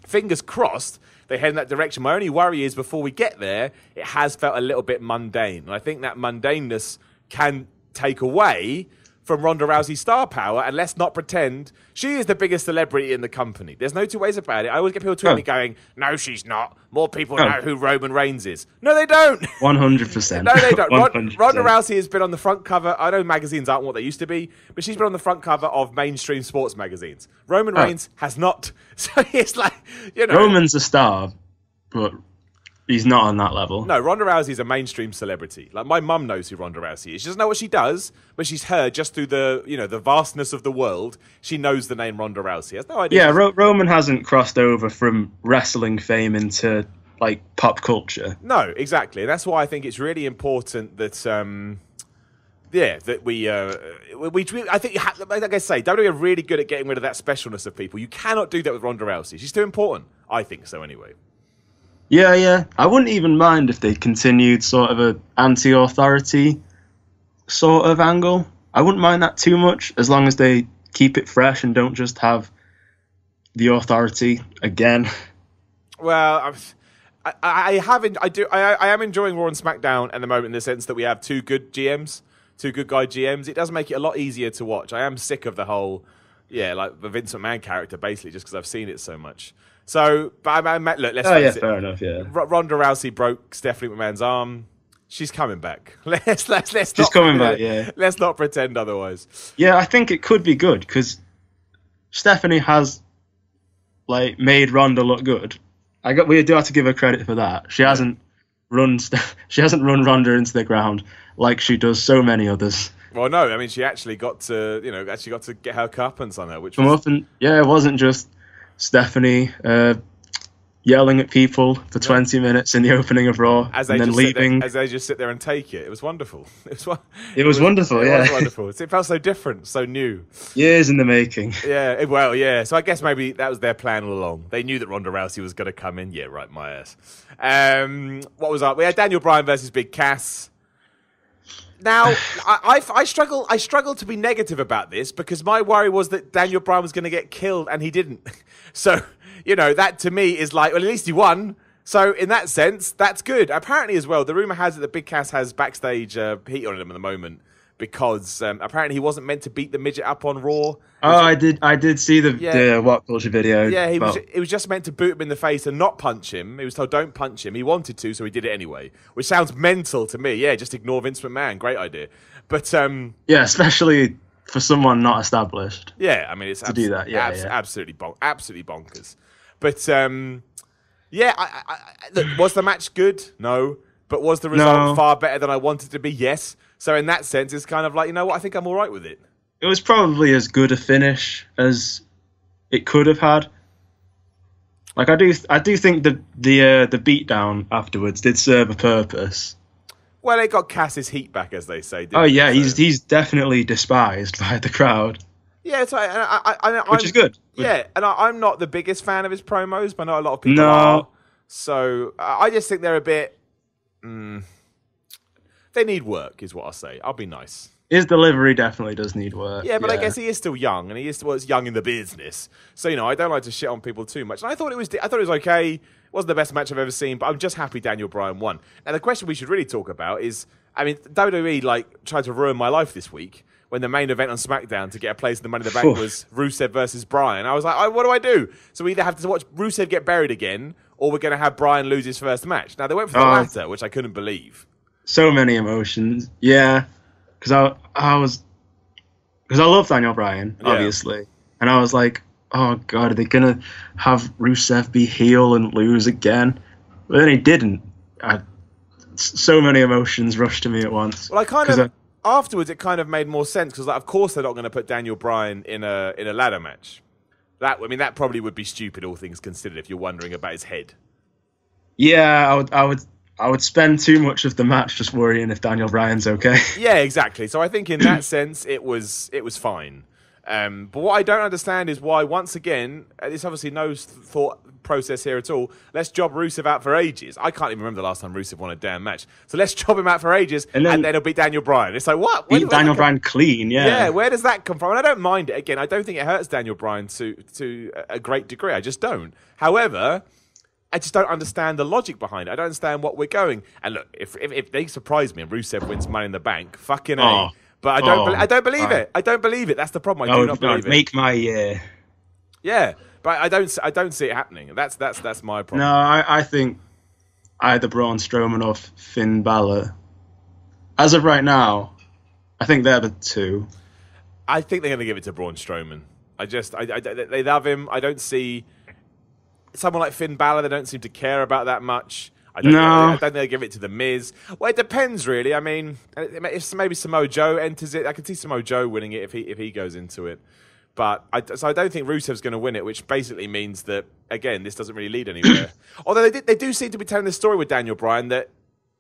fingers crossed they head in that direction. My only worry is before we get there, it has felt a little bit mundane, and I think that mundaneness can take away from Ronda Rousey's star power. And let's not pretend she is the biggest celebrity in the company. There's no two ways about it. I always get people tweeting me going, "No, she's not. More people know who Roman Reigns is." No, they don't. 100%. No, they don't. 100%. Ronda Rousey has been on the front cover. I know magazines aren't what they used to be, but she's been on the front cover of mainstream sports magazines. Roman Reigns has not. So it's like, you know. Roman's a star, but he's not on that level. No, Ronda Rousey is a mainstream celebrity. Like, my mum knows who Ronda Rousey is. She doesn't know what she does, but she's heard just through the, you know, the vastness of the world. She knows the name Ronda Rousey. Has no idea. Yeah, Roman hasn't crossed over from wrestling fame into like pop culture. No, exactly. And that's why I think it's really important that, that we I think, like I say, WWE are really good at getting rid of that specialness of people. You cannot do that with Ronda Rousey. She's too important. I think so, anyway. Yeah. I wouldn't even mind if they continued sort of a anti-authority sort of angle. I wouldn't mind that too much, as long as they keep it fresh and don't just have the authority again. Well, I am enjoying Raw and SmackDown at the moment in the sense that we have two good GMs, two good guy GMs. It does make it a lot easier to watch. I am sick of the whole, like the Vince McMahon character, basically, just because I've seen it so much. So, but look, let's face it. Fair enough, yeah. Ronda Rousey broke Stephanie McMahon's arm. She's coming back. Let's She's coming back, yeah. Let's not pretend otherwise. Yeah, I think it could be good, because Stephanie has like made Ronda look good. We do have to give her credit for that. She hasn't run Ronda into the ground like she does so many others. Well, no, I mean she actually got to get her cup on her, which was often. Yeah, it wasn't just Stephanie yelling at people for 20 minutes in the opening of Raw and then leaving. As they just sit there and take it. It was wonderful. It was wonderful. It was wonderful. It felt so different, so new. Years in the making. Yeah, yeah. So I guess maybe that was their plan all along. They knew that Ronda Rousey was going to come in. Yeah, right, my ass. What was up? We had Daniel Bryan versus Big Cass. Now, I struggle to be negative about this because my worry was that Daniel Bryan was going to get killed and he didn't. So, that to me is like, well, at least he won. So in that sense, that's good. Apparently as well, the rumor has it that Big Cass has backstage heat on him at the moment because apparently he wasn't meant to beat the midget up on Raw. I did see the What Culture video. Yeah, he was just meant to boot him in the face and not punch him. He was told don't punch him. He wanted to, so he did it anyway, which sounds mental to me. Yeah, just ignore Vince McMahon. Great idea. But yeah, especially for someone not established. Yeah, I mean it's do that. Yeah, absolutely bonkers. But look, was the match good? No. But was the result far better than I wanted to be? Yes. So in that sense, it's kind of like, you know what? I think I'm all right with it. It was probably as good a finish as it could have had. Like I do think the beatdown afterwards did serve a purpose. Well, it got Cass's heat back, as they say. Yeah, he's definitely despised by the crowd. Yeah, it's right. Which is good. Yeah, and I'm not the biggest fan of his promos, but I know a lot of people are. So I just think they're a bit. They need work, is what I'll say. I'll be nice. His delivery definitely does need work. Yeah, but I guess he is still young, and he was young in the business. So I don't like to shit on people too much. And I thought it was okay. It wasn't the best match I've ever seen, but I'm just happy Daniel Bryan won. Now the question we should really talk about is, I mean, WWE tried to ruin my life this week when the main event on SmackDown to get a place in the Money in the Bank was Rusev versus Bryan. I was like, what do I do? So we either have to watch Rusev get buried again, or we're going to have Bryan lose his first match. Now, they went for the latter, which I couldn't believe. So many emotions. Yeah. Because I love Daniel Bryan, obviously. And I was like, oh, God, are they going to have Rusev be heel and lose again? But then he didn't. So many emotions rushed to me at once. Well, afterwards, it kind of made more sense because, of course, they're not going to put Daniel Bryan in a ladder match. That probably would be stupid, all things considered, if you're wondering about his head. Yeah, I would spend too much of the match just worrying if Daniel Bryan's okay. Yeah, exactly. So I think in that sense, it was fine. But what I don't understand is why, once again, there's obviously no thought process here at all. Let's job Rusev out for ages. I can't even remember the last time Rusev won a damn match. So let's job him out for ages, and then he'll beat Daniel Bryan. It's like, what? Beat Daniel Bryan clean, yeah. Yeah, where does that come from? And I don't mind it. Again, I don't think it hurts Daniel Bryan to a great degree. I just don't. However, I just don't understand the logic behind it. I don't understand what we're going. And look, if they surprise me and Rusev wins Money in the Bank, fucking A. But I don't believe it. I don't believe it. That's the problem. I do not believe it. Make my year. Yeah, but I don't see it happening. That's my problem. No, I think either Braun Strowman or Finn Balor. As of right now, I think they're the two. I think they're going to give it to Braun Strowman. They love him. I don't see someone like Finn Balor. They don't seem to care about that much. I don't think they'll give it to The Miz. Well, it depends, really. I mean, if maybe Samoa Joe enters it, I can see Samoa Joe winning it if he goes into it. But I don't think Rusev's going to win it, which basically means that, again, this doesn't really lead anywhere. Although they do seem to be telling the story with Daniel Bryan that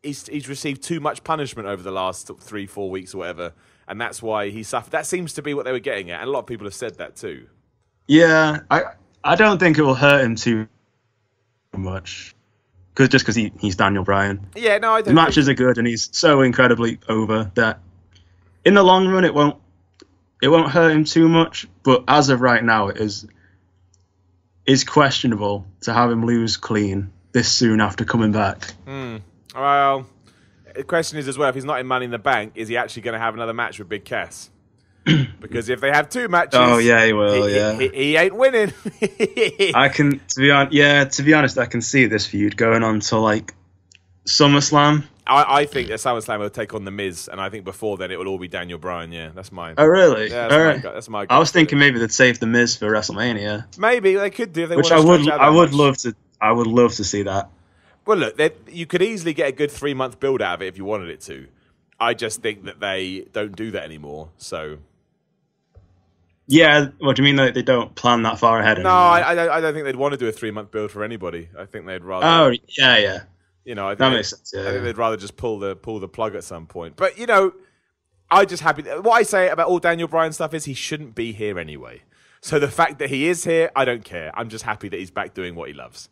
he's received too much punishment over the last 3-4 weeks or whatever, and that's why he suffered. That seems to be what they were getting at, and a lot of people have said that too. Yeah, I don't think it will hurt him too much. Because he's Daniel Bryan. Yeah, no, I don't. The matches are good, and he's so incredibly over that in the long run it won't hurt him too much. But as of right now, it is questionable to have him lose clean this soon after coming back. Well, the question is as well, if he's not in Money in the Bank, is he actually going to have another match with Big Cass? Because if they have two matches, he will. He ain't winning. To be honest, I can see this feud going on to like SummerSlam. I think that SummerSlam will take on The Miz, and I think before then it will all be Daniel Bryan. Yeah, that's mine. Oh really? Yeah, that's my. I was thinking maybe they'd save The Miz for WrestleMania. Maybe they could do. If they which I would love to. I would love to see that. Well, look, you could easily get a good 3-month build out of it if you wanted it to. I just think that they don't do that anymore. So. Yeah, what do you mean that they don't plan that far ahead? No, I don't think they'd want to do a 3-month build for anybody. I think they'd rather. Oh yeah. You know, that makes sense. Yeah. I think they'd rather just pull the plug at some point. But you know, I just happy. What I say about all Daniel Bryan stuff is he shouldn't be here anyway. So the fact that he is here, I don't care. I'm just happy that he's back doing what he loves.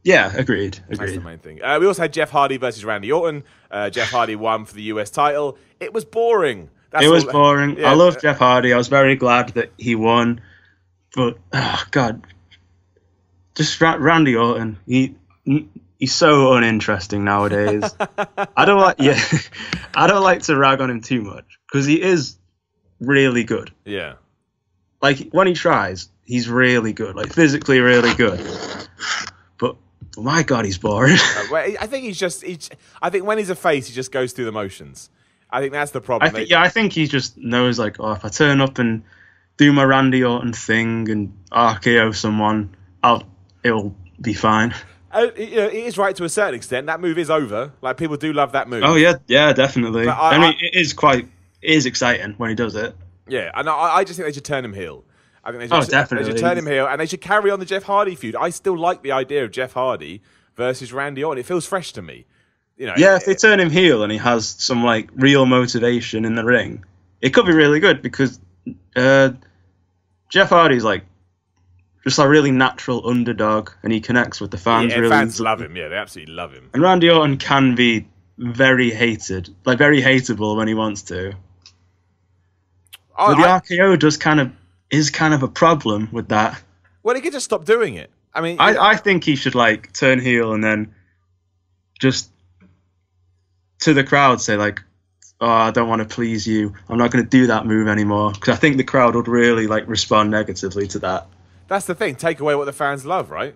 Yeah, agreed. That's the main thing. We also had Jeff Hardy versus Randy Orton. Jeff Hardy won for the US title. It was boring. It was boring. Yeah. I love Jeff Hardy. I was very glad that he won. But, oh, God. Just Randy Orton. He's so uninteresting nowadays. I don't like to rag on him too much because he is really good. Yeah. Like, when he tries, he's really good. Like, physically really good. But, oh my God, he's boring. I think I think when he's a face, he just goes through the motions. I think that's the problem. I think he just knows, like, if I turn up and do my Randy Orton thing and RKO someone, it'll be fine. It is right to a certain extent. That move is over. Like, people do love that move. Oh yeah, definitely. I mean, it is exciting when he does it. Yeah, and I just think they should turn him heel. I think definitely. They should turn him heel, and they should carry on the Jeff Hardy feud. I still like the idea of Jeff Hardy versus Randy Orton. It feels fresh to me. You know, yeah, if they turn him heel and he has some like real motivation in the ring, it could be really good because Jeff Hardy's like just a really natural underdog, and he connects with the fans. Yeah, fans love him. Yeah, they absolutely love him. And Randy Orton can be very hated, like very hateable when he wants to. But the RKO is kind of a problem with that. Well, he could just stop doing it. I mean, I think he should like turn heel and then just to the crowd say like, "Oh, I don't want to please you. I'm not going to do that move anymore." Because I think the crowd would really like respond negatively to that. That's the thing. Take away what the fans love, right?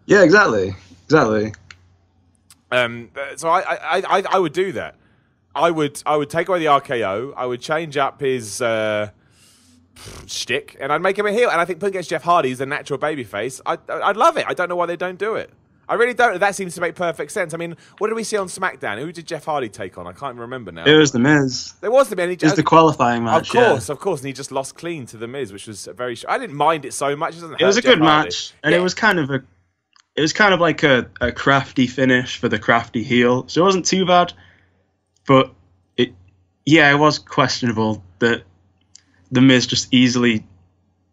Yeah, exactly. So I would do that. I would take away the RKO. I would change up his shtick, and I'd make him a heel. And I think putting against Jeff Hardy is a natural babyface. I'd love it. I don't know why they don't do it. I really don't. That seems to make perfect sense. I mean, what did we see on SmackDown? Who did Jeff Hardy take on? I can't remember now. It was The Miz. There was The Miz. It was the qualifying match. Of course. And he just lost clean to The Miz, which was very... I didn't mind it so much. It was a good match. And it was kind of like a crafty finish for the crafty heel. So it wasn't too bad. But it was questionable that The Miz just easily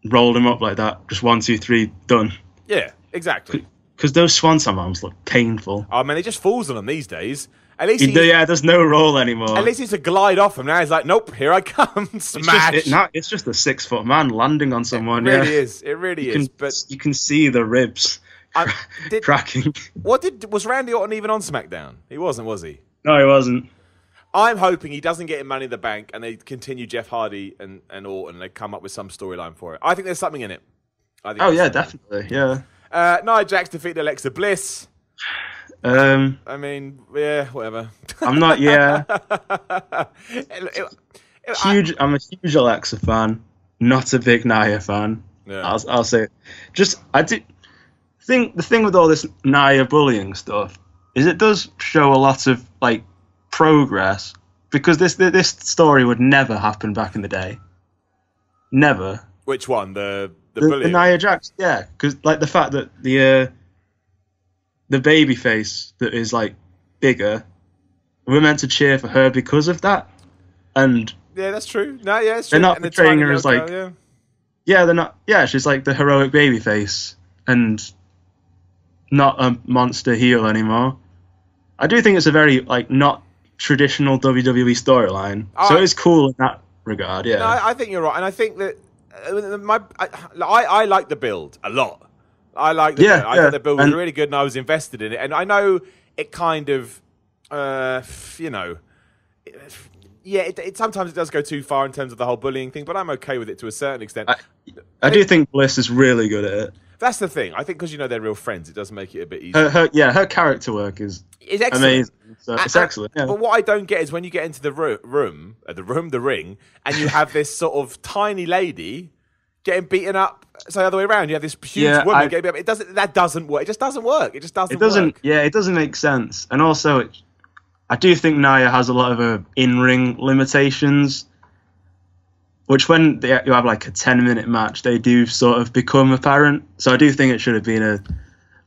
rolled him up like that. Just 1, 2, 3, done. Yeah, exactly. Because those swanton bombs look painful. Oh, man, he just falls on them these days. At least there's no roll anymore. At least he's a glide off him. Now he's like, nope, here I come. Smash. It's just a 6-foot man landing on someone. It really is. It really is. But you can see the ribs cracking. Was Randy Orton even on SmackDown? He wasn't, was he? No, he wasn't. I'm hoping he doesn't get Money in the Bank and they continue Jeff Hardy and Orton. They come up with some storyline for it. I think there's something in it. Definitely. Yeah. Nia Jax defeated Alexa Bliss. I mean, yeah, whatever. I'm not. Yeah. I'm a huge Alexa fan. Not a big Nia fan. Yeah. I'll say. The thing with all this Nia bullying stuff is it does show a lot of like progress, because this story would never happen back in the day. Never. Which one? The bullying? The Nia Jax, yeah, because like the fact that the baby face that is like bigger, we're meant to cheer for her because of that, and yeah, that's true. No, yeah, it's true. They're not portraying her as like, they're not. Yeah, she's like the heroic baby face and not a monster heel anymore. I do think it's a very like not traditional WWE storyline, so it's cool in that regard. Yeah, no, I think you're right, and I think that I like the build a lot. I like the build. I thought the build was really good, and I was invested in it. And I know it kind of, it sometimes it does go too far in terms of the whole bullying thing, but I'm okay with it to a certain extent. I do think Bliss is really good at it. That's the thing. I think because they're real friends, it does make it a bit easier. Her character work is excellent. Amazing. So it's excellent. Yeah. But what I don't get is when you get into the ring, and you have this sort of tiny lady getting beaten up. So the other way around, you have this huge woman getting beaten up. That doesn't work. It just doesn't work. It doesn't work. Yeah, it doesn't make sense. And also, I do think Nia has a lot of in-ring limitations, which when you have like a 10-minute match, they do sort of become apparent. So I do think it should have been a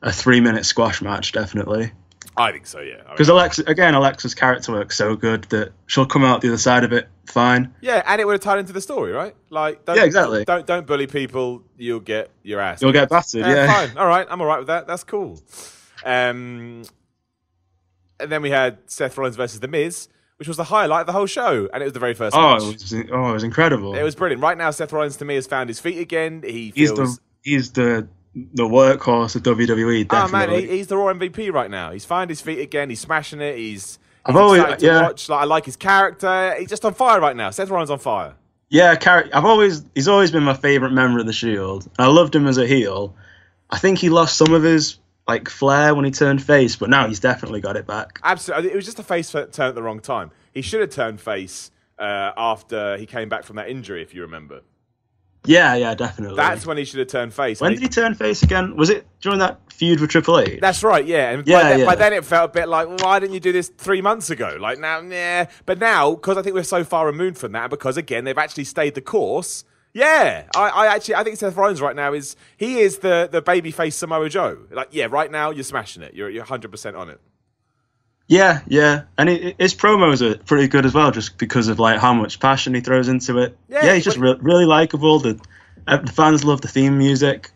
3-minute squash match, definitely. I think so, yeah. Because Alexa's character work's so good that she'll come out the other side of it fine. Yeah, and it would have tied into the story, right? Like, exactly. Don't bully people. You'll get your ass. You'll get battered. Yeah, fine. All right, I'm all right with that. That's cool. And then we had Seth Rollins versus The Miz, which was the highlight of the whole show, and it was the very first match. It was incredible. It was brilliant. Right now, Seth Rollins to me has found his feet again. He's the workhorse of WWE. Definitely. Oh man, he's the Raw MVP right now. He's found his feet again. He's smashing it. He's exciting to watch. Like, I like his character. He's just on fire right now. Seth Rollins on fire. Yeah, he's always been my favorite member of the Shield. I loved him as a heel. I think he lost some of his like flair when he turned face, but now he's definitely got it back. Absolutely, it was just a face turn at the wrong time. He should have turned face after he came back from that injury, if you remember. Yeah, definitely. That's when he should have turned face. When did he turn face again? Was it during that feud with Triple H? That's right, yeah. And by then it felt a bit like, well, why didn't you do this 3 months ago? Like now, But now, because I think we're so far removed from that, because again, they've actually stayed the course. Yeah, I think Seth Rollins right now is the babyface Samoa Joe. Like, yeah, right now you're smashing it. You're 100% on it. Yeah, and his promos are pretty good as well, just because of like how much passion he throws into it. Yeah, he's just really likable. The fans love the theme music.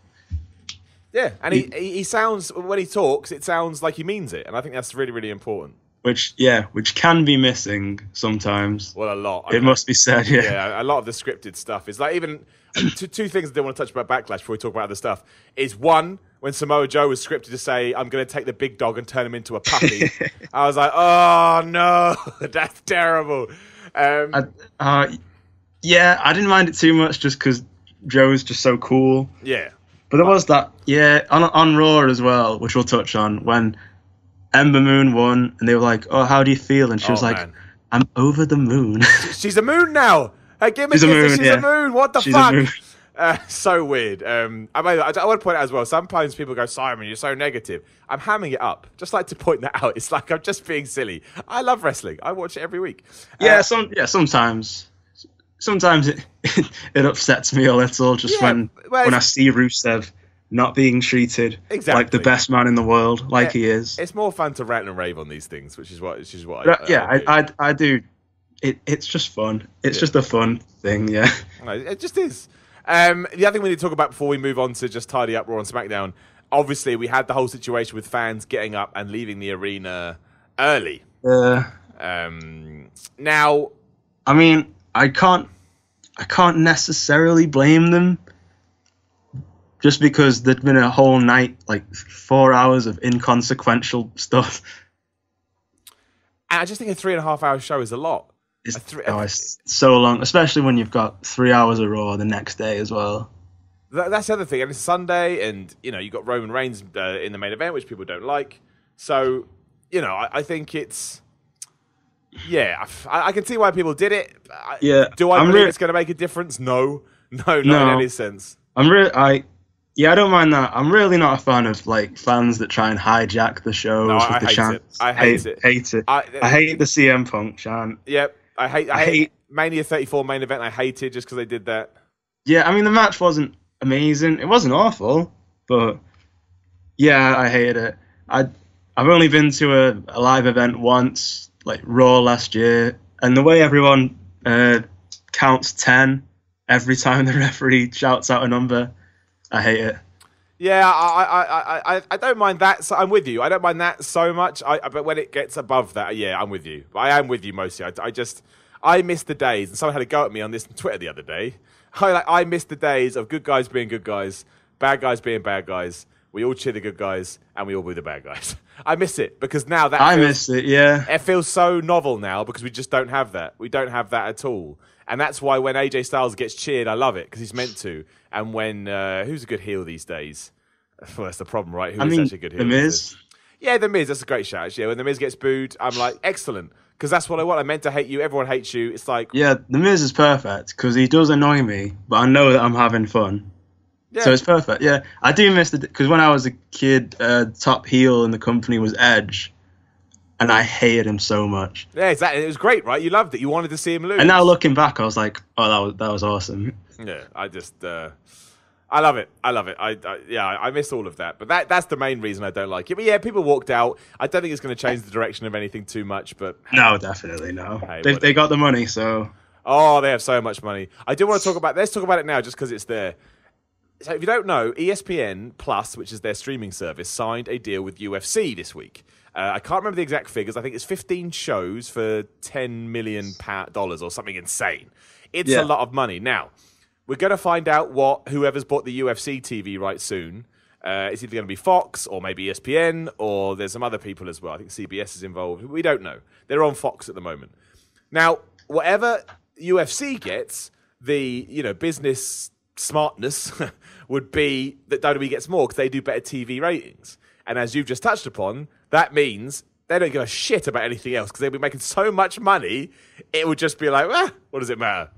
Yeah, and he sounds, when he talks, it sounds like he means it, and I think that's really, really important. Which can be missing sometimes. Well, a lot. It must be said, yeah. Yeah, a lot of the scripted stuff is like, even two things I didn't want to touch about Backlash before we talk about other stuff is one, when Samoa Joe was scripted to say, I'm going to take the big dog and turn him into a puppy. I was like, oh no, that's terrible. I didn't mind it too much just because Joe's just so cool. Yeah. But there was that, on Raw as well, which we'll touch on, when Ember Moon won, and they were like, "Oh, how do you feel?" And she was like, man. "I'm over the moon." She's a moon now. Hey, give me she's a moon. What the fuck? So weird. I want to point out as well, sometimes people go, Simon, you're so negative. I'm hamming it up. Just like to point that out. It's like I'm just being silly. I love wrestling. I watch it every week. Sometimes it it upsets me a little just when I see Rusev not being treated like the best man in the world, like he is. It's more fun to rant and rave on these things, which is what I do. It's just fun. It's just a fun thing, yeah. No, it just is. The other thing we need to talk about before we move on to just tidy up Raw and SmackDown, obviously we had the whole situation with fans getting up and leaving the arena early. Now, I mean, I can't necessarily blame them, just because there'd been a whole night, like 4 hours of inconsequential stuff. And I just think a 3.5 hour show is a lot. It's so long, especially when you've got 3 hours of Raw the next day as well. That's the other thing, and it's Sunday, and you've got Roman Reigns in the main event, which people don't like. So, I think it's I can see why people did it. Do I believe it's going to make a difference? No, not in any sense. I don't mind that. I'm really not a fan of like fans that try and hijack the shows with the chants. I hate it. I hate the CM Punk chant. Yep. I hate Mania 34 main event. I hated just because they did that. Yeah, I mean the match wasn't amazing. It wasn't awful, but yeah, I hated it. I've only been to a live event once, like Raw last year, and the way everyone counts 10 every time the referee shouts out a number, I hate it. Yeah, I don't mind that. So I'm with you. I don't mind that so much. But when it gets above that, yeah, I'm with you. I am with you mostly. I miss the days, and someone had a go at me on this on Twitter the other day. I miss the days of good guys being good guys, bad guys being bad guys. We all cheer the good guys, and we all boo the bad guys. I miss it because now miss it. Yeah, it feels so novel now because we just don't have that. We don't have that at all. And that's why when AJ Styles gets cheered, I love it because he's meant to. And when who's a good heel these days? Well, that's the problem, right? Who's actually a good heel? The Miz. Yeah, The Miz. That's a great shout. Yeah, when The Miz gets booed, I'm like, excellent, because that's what I want. I meant to hate you. Everyone hates you. It's like, yeah, The Miz is perfect because he does annoy me, but I know that I'm having fun. Yeah. So it's perfect. Yeah, I do miss because when I was a kid, top heel in the company was Edge. And I hated him so much. Yeah, exactly. It was great, right? You loved it. You wanted to see him lose. And now looking back, I was like, oh, that was awesome. Yeah, I love it. I love it. I miss all of that. But that's the main reason I don't like it. But yeah, people walked out. I don't think it's going to change the direction of anything too much. But no, definitely no. Hey, they got the money, so. Oh, they have so much money. I do want to talk about. Let's talk about it now, just because it's there. So if you don't know, ESPN Plus, which is their streaming service, signed a deal with UFC this week. I can't remember the exact figures. I think it's 15 shows for $10 million or something insane. It's a lot of money. Now, we're going to find out what whoever's bought the UFC TV rights soon. It's either going to be Fox or maybe ESPN, or there's some other people as well. I think CBS is involved. We don't know. They're on Fox at the moment. Now, whatever UFC gets, the business smartness would be that WWE gets more because they do better TV ratings. And as you've just touched upon, that means they don't give a shit about anything else because they'll be making so much money, it would just be like, what does it matter?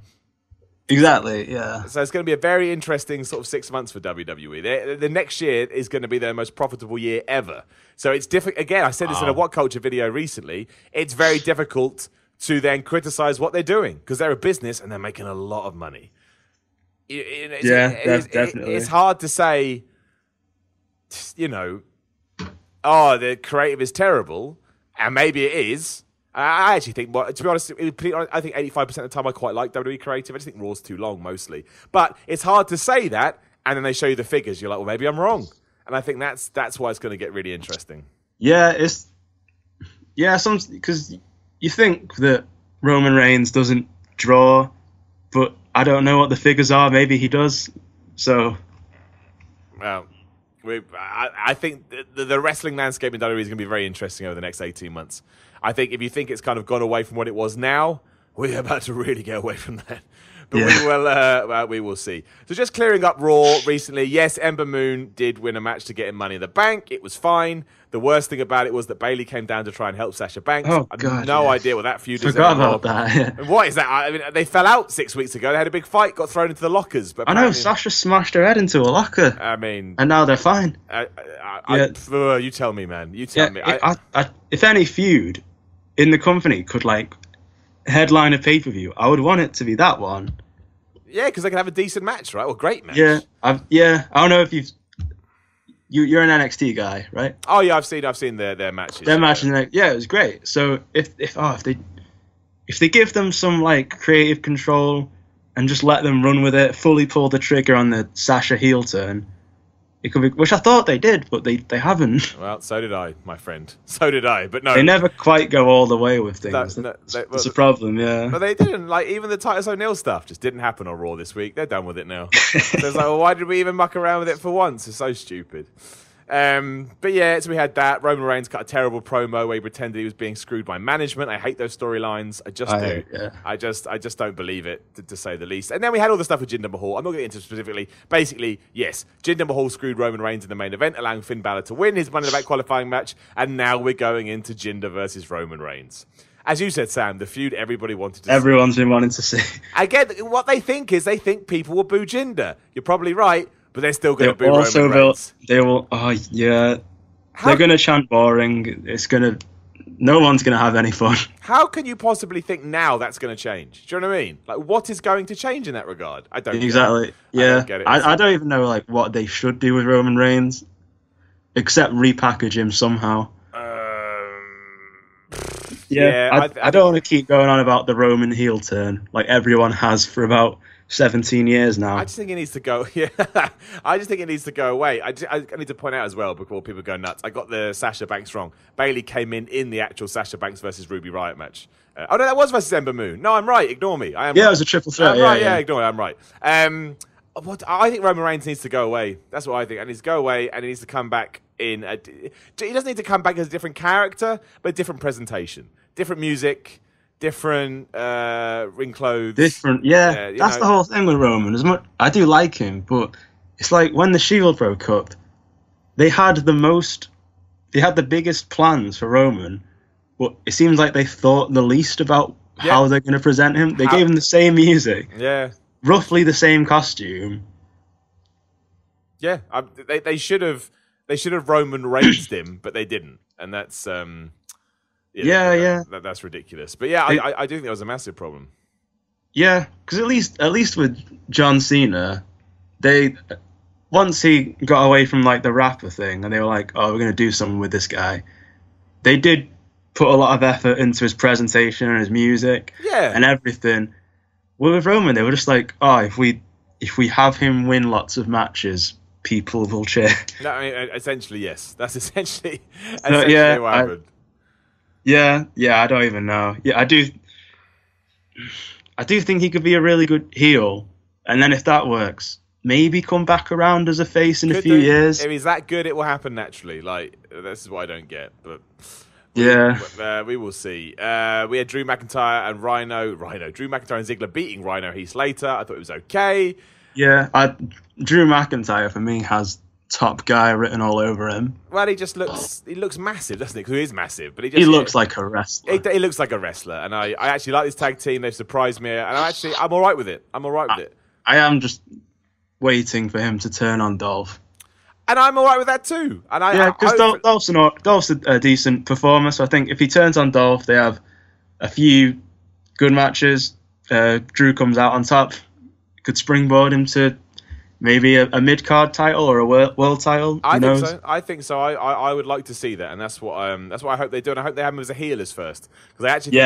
Exactly, yeah. So it's going to be a very interesting sort of 6 months for WWE. The next year is going to be their most profitable year ever. So it's difficult. Again, I said this in a What Culture video recently. It's very difficult to then criticize what they're doing because they're a business and they're making a lot of money. Definitely. It's hard to say, the creative is terrible, and maybe it is. I actually think, to be honest, I think 85% of the time I quite like WWE creative. I just think Raw's too long, mostly. But it's hard to say that, and then they show you the figures. You're like, well, maybe I'm wrong. And I think that's why it's going to get really interesting. Yeah, because you think that Roman Reigns doesn't draw, but I don't know what the figures are. Maybe he does. So, well, I think the wrestling landscape in WWE is going to be very interesting over the next 18 months. I think if you think it's kind of gone away from what it was now, we're about to really get away from that. But we will see. So just clearing up Raw recently. Yes, Ember Moon did win a match to get in Money in the Bank. It was fine. The worst thing about it was that Bayley came down to try and help Sasha Banks. Oh, I God, had no idea what that feud is. Forgot about that. Yeah. What is that? I mean, they fell out 6 weeks ago. They had a big fight, got thrown into the lockers. But I know, Sasha smashed her head into a locker. I mean... And now they're fine. You tell me, man. You tell me. If any feud in the company could, like, headline a pay-per-view, I would want it to be that one. Yeah, because they can have a decent match, right? Or great match. Yeah, I don't know if you're an NXT guy, right? Oh yeah, I've seen their matches. Their matches, it was great. So if they give them some like creative control and just let them run with it, fully pull the trigger on the Sasha heel turn, it could be, which I thought they did, but they haven't. Well, so did I, my friend. So did I, but no. They never quite go all the way with things. That's a problem, yeah. But they didn't. Like, even the Titus O'Neil stuff just didn't happen on Raw this week. They're done with it now. So it's like, well, why did we even muck around with it for once? It's so stupid. But yeah, so we had that. Roman Reigns cut a terrible promo where he pretended he was being screwed by management. I hate those storylines. I just do. Yeah. I just don't believe it, to say the least. And then we had all the stuff with Jinder Mahal. I'm not getting into it specifically. Basically, yes, Jinder Mahal screwed Roman Reigns in the main event, allowing Finn Balor to win his Money in the Bank qualifying match. And now we're going into Jinder versus Roman Reigns. As you said, Sam, the feud everybody wanted to see. Everyone's been wanting to see. Again, what they think is they think people will boo Jinder. You're probably right. But they're still going to boo Roman Reigns. They will. Oh yeah, they're going to chant boring. No one's going to have any fun. How can you possibly think now that's going to change? Do you know what I mean? Like, what is going to change in that regard? I don't exactly. Yeah, I don't get it. I don't even know like what they should do with Roman Reigns, except repackage him somehow. Yeah, I don't want to keep going on about the Roman heel turn like everyone has for about 17 years now. I just think it needs to go. Yeah, I just think it needs to go away. I need to point out as well before people go nuts. I got the Sasha Banks wrong. Bayley came in the actual Sasha Banks versus Ruby Riott match. Oh no, that was versus Ember Moon. No, I'm right. Ignore me. I am. Yeah, right. It was a triple threat. I'm right. Yeah, ignore me. I'm right. What I think Roman Reigns needs to go away. That's what I think. And he needs to go away, and he needs to come back in. He doesn't need to come back as a different character, but a different presentation, different music. Different ring clothes. Different, yeah. That's the whole thing with Roman. As much I do like him, but it's like when the Shield broke up, they had the biggest plans for Roman, but it seems like they thought the least about how they're going to present him. They gave him the same music, roughly the same costume. Yeah, they should have Roman Reigns him, but they didn't, and that's. That's ridiculous. But yeah, I do think that was a massive problem. Yeah, because at least with John Cena, once he got away from like the rapper thing, and they were like, "Oh, we're going to do something with this guy." They did put a lot of effort into his presentation and his music, and everything. Well, with Roman, they were just like, "Oh, if we have him win lots of matches, people will cheer." No, I mean, essentially, yes. That's essentially what happened. Yeah, I don't even know. Yeah, I do think he could be a really good heel, and then if that works, maybe come back around as a face in a few years. If he's that good, it will happen naturally. Like, this is what I don't get, but we will see. We had Drew McIntyre and Drew McIntyre and Ziggler beating Rhino Heath Slater. I thought it was okay. Yeah, Drew McIntyre for me has top guy written all over him. Well, he looks massive, doesn't he? Because he is massive, but he looks like a wrestler. He looks like a wrestler, and I actually like this tag team. They've surprised me, and I'm all right with it. I am just waiting for him to turn on Dolph. And I'm all right with that too. And because Dolph's a decent performer, so I think if he turns on Dolph, they have a few good matches. Drew comes out on top, could springboard him to maybe a mid-card title or a world title. I think so. I would like to see that, and that's what I hope they do. And I hope they have him as a heel as first, because I actually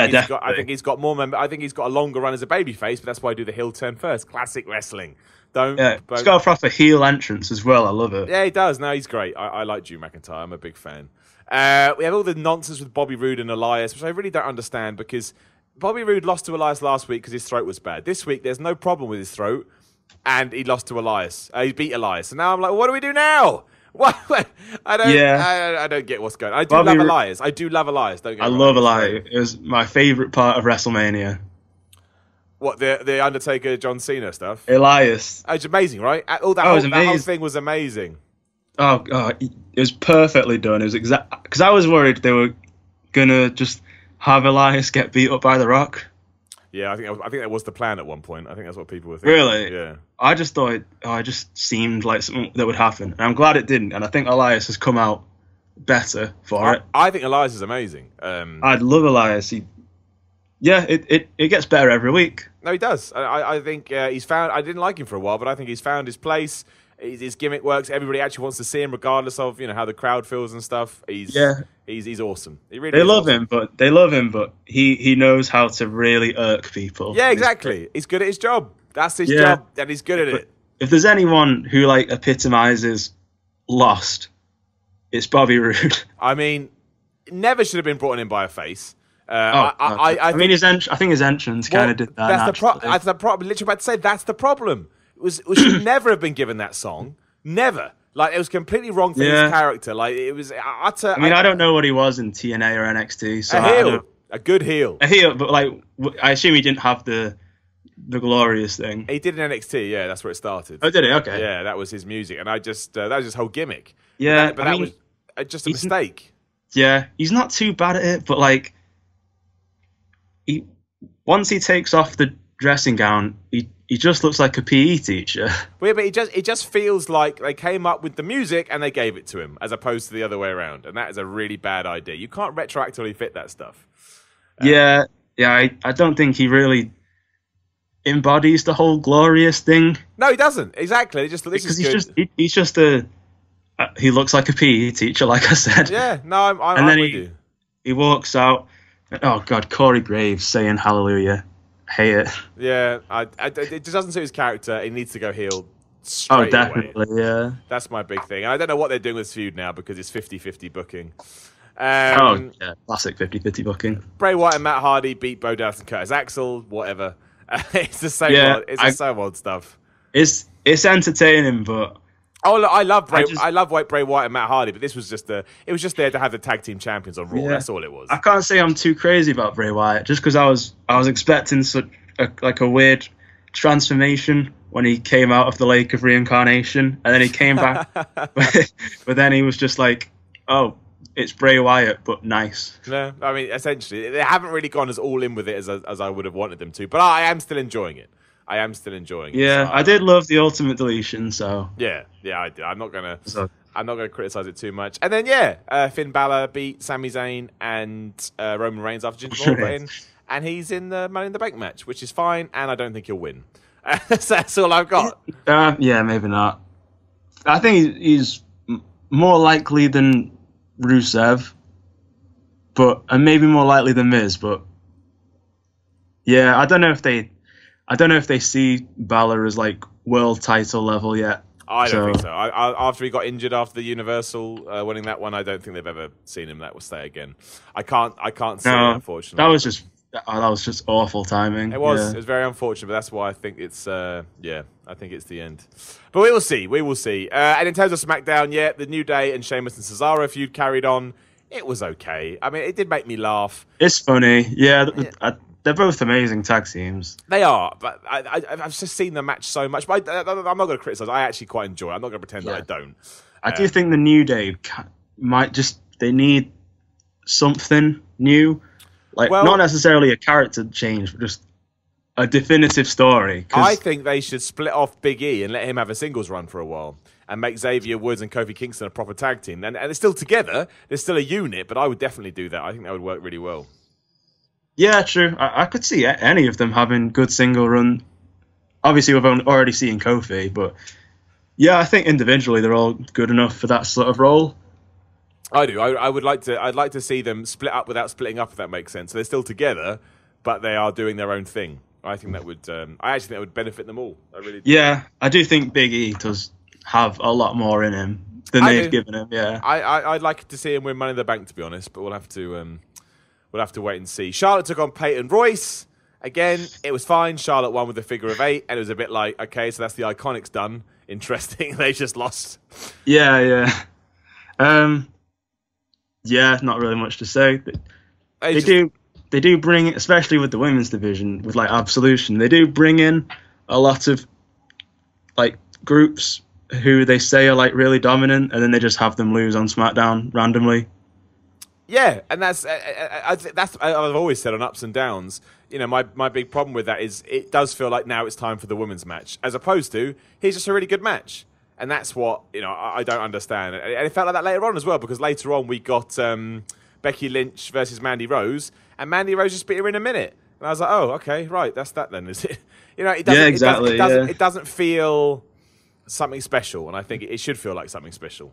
think he's got more. I think he's got a longer run as a babyface, but that's why I do the heel turn first. Classic wrestling. He's got a proper heel entrance as well. I love it. Yeah, he does. No, he's great. I like Drew McIntyre. I'm a big fan. We have all the nonsense with Bobby Roode and Elias, which I really don't understand, because Bobby Roode lost to Elias last week because his throat was bad. This week, there's no problem with his throat. And he lost to Elias. He beat Elias. And now I'm like, what do we do now? What? I don't get what's going on. I do love Elias. Don't get me wrong. I love Elias. It was my favourite part of WrestleMania. What, the Undertaker John Cena stuff? Elias. Oh, it's amazing, right? That whole thing was amazing. Oh god, it was perfectly done. It was exact because I was worried they were gonna just have Elias get beat up by The Rock. Yeah, I think that was the plan at one point. I think that's what people were thinking. Really? Yeah. I just thought it just seemed like something that would happen, and I'm glad it didn't. And I think Elias has come out better for it. I think Elias is amazing. I'd love Elias. It gets better every week. No, he does. I think he's found. I didn't like him for a while, but I think he's found his place. His gimmick works. Everybody actually wants to see him, regardless of how the crowd feels and stuff. He's awesome. He really. They love him, but he knows how to really irk people. Yeah, exactly. He's good at his job. That's his job, and he's good at it. If there's anyone who epitomizes Lost, it's Bobby Roode. I mean, never should have been brought in by a face. I think his entrance kind of did that. That's the problem. Literally about to say that's the problem. We should never have been given that song. Never. It was completely wrong for his character. It was utter. I mean, I don't know what he was in TNA or NXT. So a good heel. A heel, but I assume he didn't have the glorious thing. He did in NXT. Yeah, that's where it started. Oh, did he? Okay. Yeah, that was his music, and that was his whole gimmick. Yeah, but that was just a mistake. Yeah, he's not too bad at it, but once he takes off the dressing gown, he just looks like a PE teacher. Well, yeah, but it just feels like they came up with the music and they gave it to him, as opposed to the other way around, and that is a really bad idea. You can't retroactively fit that stuff. I don't think he really embodies the whole glorious thing. No, he doesn't. Exactly. He looks like a PE teacher, like I said. Yeah, no, I'm with you. He walks out. Oh God, Corey Graves saying hallelujah. Hate it. Yeah, it just doesn't suit his character. He needs to go heel straight away. Definitely, yeah. That's my big thing. And I don't know what they're doing with this feud now because it's 50-50 booking. Classic 50-50 booking. Bray Wyatt and Matt Hardy beat Bo Dallas and Curtis Axel, whatever. It's the same old, the same old stuff. It's entertaining, but... Oh, look, I love Bray Wyatt and Matt Hardy, but this was just it was just there to have the tag team champions on Raw. Yeah. That's all it was. I can't say I'm too crazy about Bray Wyatt, just because I was expecting such a weird transformation when he came out of the Lake of Reincarnation, and then he came back, but then he was just like, oh, it's Bray Wyatt, but nice. No, I mean, essentially, they haven't really gone as all in with it as I would have wanted them to, but I am still enjoying it. Yeah, so, I did love the Ultimate Deletion. So yeah, I did. I'm not gonna criticize it too much. And then Finn Balor beat Sami Zayn and Roman Reigns after Jinder Mahal got in, and he's in the Money in the Bank match, which is fine. And I don't think he'll win. So that's all I've got. Yeah, maybe not. I think he's more likely than Rusev, and maybe more likely than Miz. But yeah, I don't know if they see Balor as world title level yet. I don't think so. After he got injured after the Universal winning that one, I don't think they've ever seen him that stay again. I can't see it, unfortunately. That was just awful timing. It was. Yeah. It was very unfortunate, but that's why I think it's I think it's the end. But we will see. We will see. And in terms of SmackDown, the New Day and Sheamus and Cesaro feud carried on. It was okay. I mean, it did make me laugh. It's funny. Yeah. They're both amazing tag teams. They are, but I've just seen the match so much. But I'm not going to criticize. I actually quite enjoy it. I'm not going to pretend that I don't. I do think the New Day they need something new. Not necessarily a character change, but just a definitive story. I think they should split off Big E and let him have a singles run for a while and make Xavier Woods and Kofi Kingston a proper tag team. And they're still together. They're still a unit, but I would definitely do that. I think that would work really well. Yeah, true. I could see any of them having good single run. Obviously, we've already seen Kofi, but yeah, I think individually they're all good enough for that sort of role. I do. I'd like to see them split up without splitting up, if that makes sense. So they're still together, but they are doing their own thing. I think that would. I actually think that would benefit them all. I really do. Yeah, I do think Big E does have a lot more in him than they've given him. Yeah, I'd like to see him win Money in the Bank, to be honest, but we'll have to. We'll have to wait and see. Charlotte took on Peyton Royce. Again, it was fine. Charlotte won with the figure of 8, and it was a bit like, okay, so that's the Iconics done. Interesting. They just lost. Yeah. Yeah, not really much to say. They they do bring, especially with the women's division, with like Absolution, they do bring in a lot of like groups who they say are like really dominant, and then they just have them lose on SmackDown randomly. Yeah, and that's I've always said on Ups and Downs. You know, my big problem with that is it does feel like now it's time for the women's match, as opposed to here's just a really good match, and that's what I don't understand. And it felt like that later on as well, because later on we got Becky Lynch versus Mandy Rose, and Mandy Rose just beat her in a minute, and I was like, oh, okay, right, that's that then, is it? It doesn't, yeah, exactly. It doesn't feel something special, and I think it should feel like something special.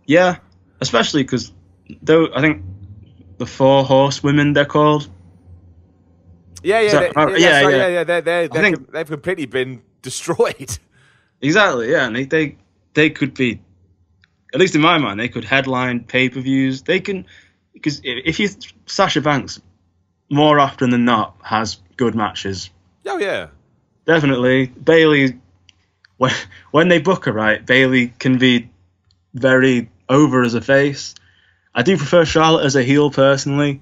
Yeah, especially because though I think the 4 Horsewomen they're called. Yeah. They've completely been destroyed. Exactly. Yeah, and they could be, at least in my mind, they could headline pay-per-views. They can, because if Sasha Banks more often than not has good matches. Oh yeah, definitely. Bayley, when they book her right, Bayley can be very over as a face. I do prefer Charlotte as a heel personally,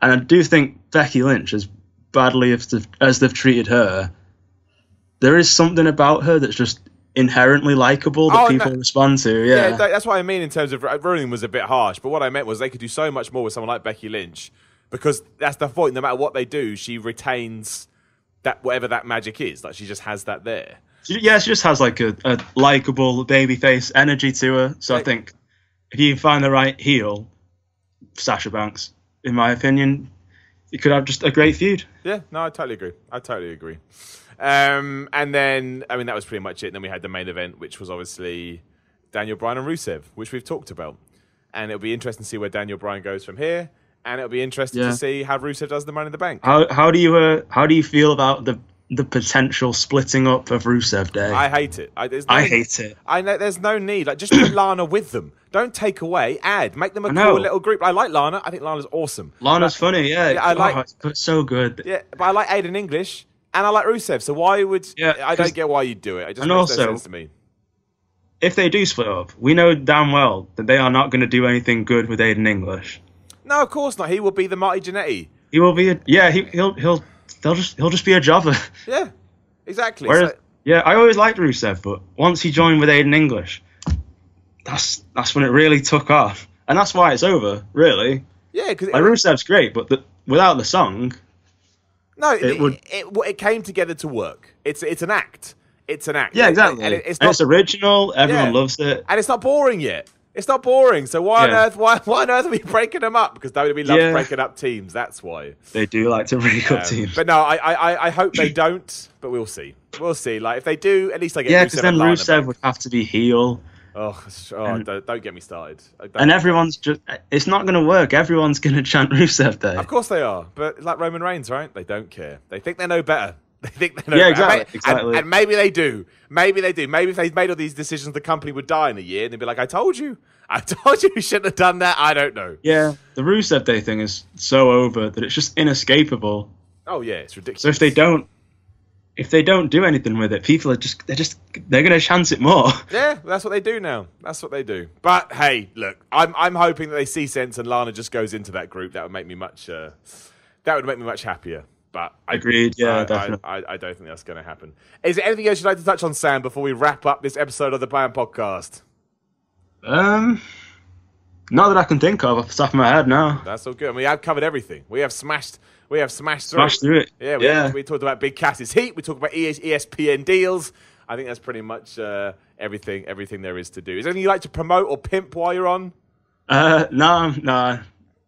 and I do think Becky Lynch, as badly as they've treated her, there is something about her that's just inherently likable that people respond to. Yeah, that's what I mean in terms of ruining was a bit harsh, but what I meant was they could do so much more with someone like Becky Lynch, because that's the point. No matter what they do, she retains that whatever that magic is. Like she just has that there. She just has like a likable babyface energy to her. So I think if you find the right heel, Sasha Banks, in my opinion, you could have just a great feud. Yeah, no, I totally agree. And then, I mean, that was pretty much it. And then we had the main event, which was obviously Daniel Bryan and Rusev, which we've talked about. And it'll be interesting to see where Daniel Bryan goes from here. And it'll be interesting to see how Rusev does the Money in the Bank. How do you feel about the potential splitting up of Rusev Day? I hate it. I hate it. I know there's no need. Like, just put Lana with them. Don't take away. Add. Make them a cool little group. I like Lana. I think Lana's awesome. Lana's funny. Yeah. I like. It's so good. Yeah, but I like Aiden English and I like Rusev. So why would? Yeah, I don't get why you'd do it. It just makes no sense to me. If they do split up, we know damn well that they are not going to do anything good with Aiden English. No, of course not. He will be the Marty Jannetty. He will be. He'll just be a jobber. Yeah, exactly. Whereas, I always liked Rusev, but once he joined with Aiden English, that's when it really took off, and that's why it's over, really. Yeah, because Rusev's great, but without the song, it came together to work. It's an act. It's an act. Yeah, exactly. And it's original. Everyone loves it, and it's not boring yet. It's not boring, so why on earth are we breaking them up? Because WWE loves breaking up teams, that's why. They do like to break up teams. But no, I hope they don't, but we'll see. We'll see. Like, if they do, at least I get Rusev. Yeah, because then Rusev would have to be heel. Don't get me started. And everyone's just, it's not going to work. Everyone's going to chant Rusev Day. Of course they are, but like Roman Reigns, right? They don't care. They think they know better. They think they know. Yeah, exactly. And maybe they do. Maybe they do. Maybe if they made all these decisions, the company would die in a year, and they'd be like, "I told you you shouldn't have done that." I don't know. Yeah, the Rusev Day thing is so over that it's just inescapable. Oh yeah, it's ridiculous. So if they don't do anything with it, people are they're going to chance it more. Yeah, that's what they do now. That's what they do. But hey, look, I'm hoping that they see sense and Lana just goes into that group. That would make me much happier. But agreed. Definitely. I don't think that's going to happen. Is there anything else you'd like to touch on, Sam, before we wrap up this episode of the Bryan Podcast? Not that I can think of off the top of my head now. That's all good. And we have covered everything. We have smashed through it. Yeah, we talked about Big Cass's heat. We talked about ESPN deals. I think that's pretty much everything there is to do. Is there anything you'd like to promote or pimp while you're on? No.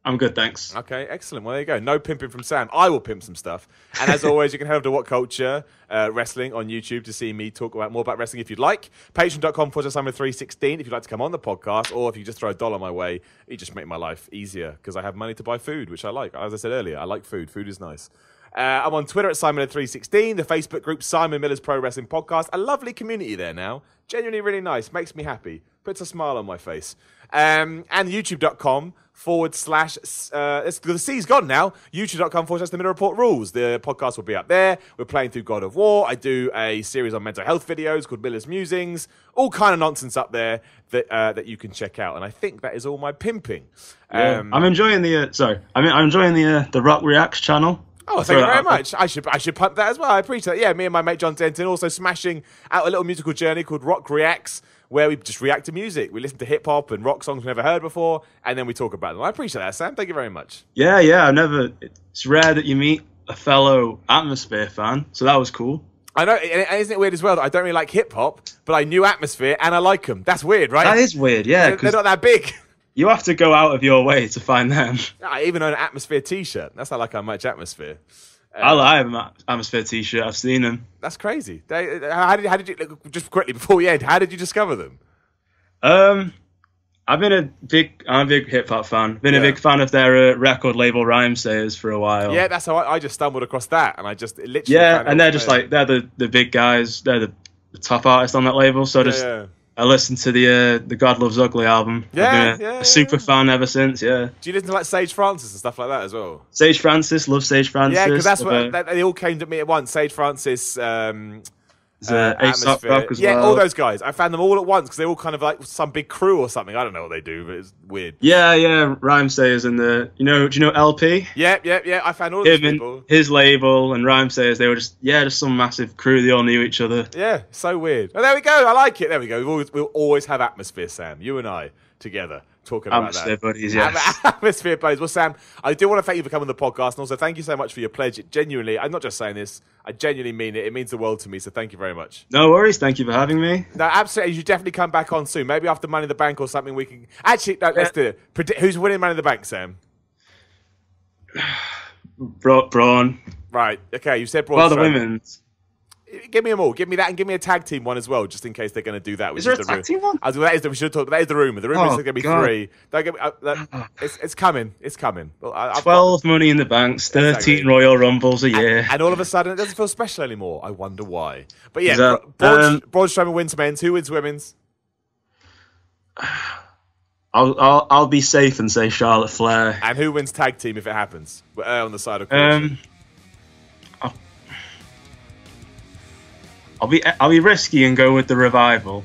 I'm good, thanks. Okay, excellent. Well, there you go. No pimping from Sam. I will pimp some stuff. And as always, you can head over to What Culture Wrestling on YouTube to see me talk more about wrestling if you'd like. Patreon.com/Simon316 if you'd like to come on the podcast, or if you just throw $1 my way, you just make my life easier because I have money to buy food, which I like. As I said earlier, I like food. Food is nice. I'm on Twitter at Simon316, the Facebook group Simon Miller's Pro Wrestling Podcast. A lovely community there now. Genuinely really nice. Makes me happy. Puts a smile on my face. And YouTube.com/Simon the C's gone now. YouTube.com/The Miller Report Rules. The podcast will be up there. We're playing through God of War. I do a series on mental health videos called Miller's Musings. All kind of nonsense up there that you can check out. And I think that is all my pimping. Yeah. I'm enjoying I'm enjoying the Rock Reacts channel. Oh, thank you very much. I should pump that as well. I appreciate that. Yeah, me and my mate John Denton also smashing out a little musical journey called Rock Reacts, where we just react to music. We listen to hip hop and rock songs we've never heard before, and then we talk about them. I appreciate that, Sam. Thank you very much. Yeah. It's rare that you meet a fellow Atmosphere fan, so that was cool. I know, and isn't it weird as well that I don't really like hip hop, but I knew Atmosphere and I like them. That's weird, right? That is weird, yeah. They're not that big. You have to go out of your way to find them. I even own an Atmosphere T-shirt. That's not like how much Atmosphere. I have an Atmosphere T-shirt. I've seen them. That's crazy. How did you, just quickly before we end, how did you discover them? I'm a big hip hop fan. Been a big fan of their record label Rhymesayers for a while. Yeah, that's how I just stumbled across that, and I just literally. Yeah, and they're just like they're the big guys. They're the top artists on that label. So I listened to the God Loves Ugly album. I've been a super fan ever since. Yeah. Do you listen to like Sage Francis and stuff like that as well? Sage Francis, love Sage Francis. Yeah, because that's what they all came to me at once. Sage Francis. Aesop Rock as well. Yeah, all those guys. I found them all at once because they're all kind of like some big crew or something. I don't know what they do, but it's weird. Yeah. Rhymesayers and do you know LP? Yeah. I found all of those people. His label and Rhymesayers, they were just some massive crew. They all knew each other. Yeah, so weird. Oh, there we go. I like it. There we go. We'll always have Atmosphere, Sam. You and I together. Talking about Atmosphere that. Buddies, yes. Atmosphere buddies. Well, Sam, I do want to thank you for coming on the podcast, and also thank you so much for your pledge. Genuinely, I'm not just saying this, I genuinely mean it. It means the world to me, so thank you very much. No worries. Thank you for having me. No, absolutely. You should definitely come back on soon. Maybe after Money in the Bank or something we can... Actually, no, let's do it. Who's winning Money in the Bank, Sam? Braun. Right. Okay, you said Braun. Well, the women's. Give me them all. Give me that, and give me a tag team one as well, just in case they're going to do that. Is there a tag team one? We should talk. That is the rumor. The rumor is going to be 3. Don't get me, it's coming. It's coming. 12 Money in the Banks, 13 exactly. Royal Rumbles a year, and all of a sudden it doesn't feel special anymore. I wonder why. But yeah, Braun Strowman wins men's. Who wins women's? I'll be safe and say Charlotte Flair. And who wins tag team if it happens? We're on the side of caution. I'll be risky and go with the Revival.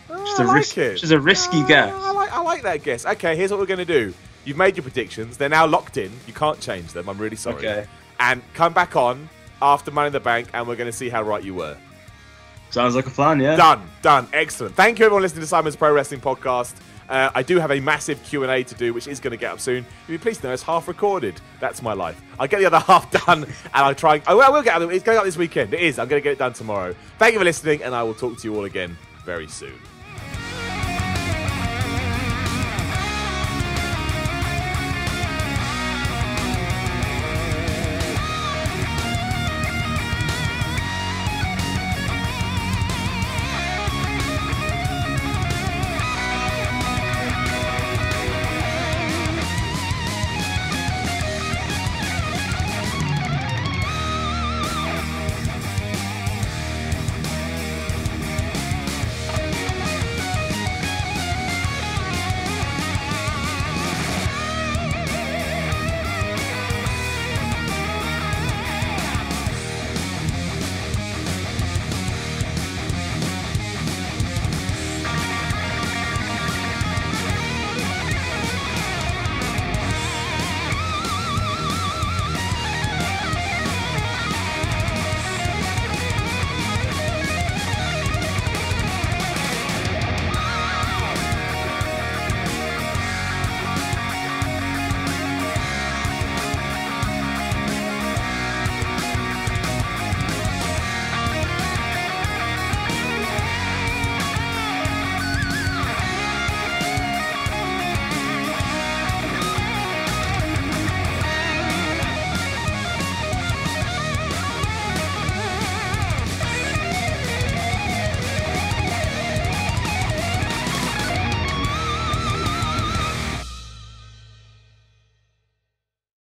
Which is a risky guess. I like that guess. Okay, here's what we're going to do. You've made your predictions. They're now locked in. You can't change them. I'm really sorry. Okay. And come back on after Money in the Bank, and we're going to see how right you were. Sounds like a plan, yeah. Done. Excellent. Thank you, everyone, listening to Simon's Pro Wrestling Podcast. I do have a massive Q&A to do, which is going to get up soon. You'll be pleased to know it's half recorded. That's my life. I'll get the other half done, and I'll try... I will get it. It's going up this weekend. It is. I'm going to get it done tomorrow. Thank you for listening, and I will talk to you all again very soon.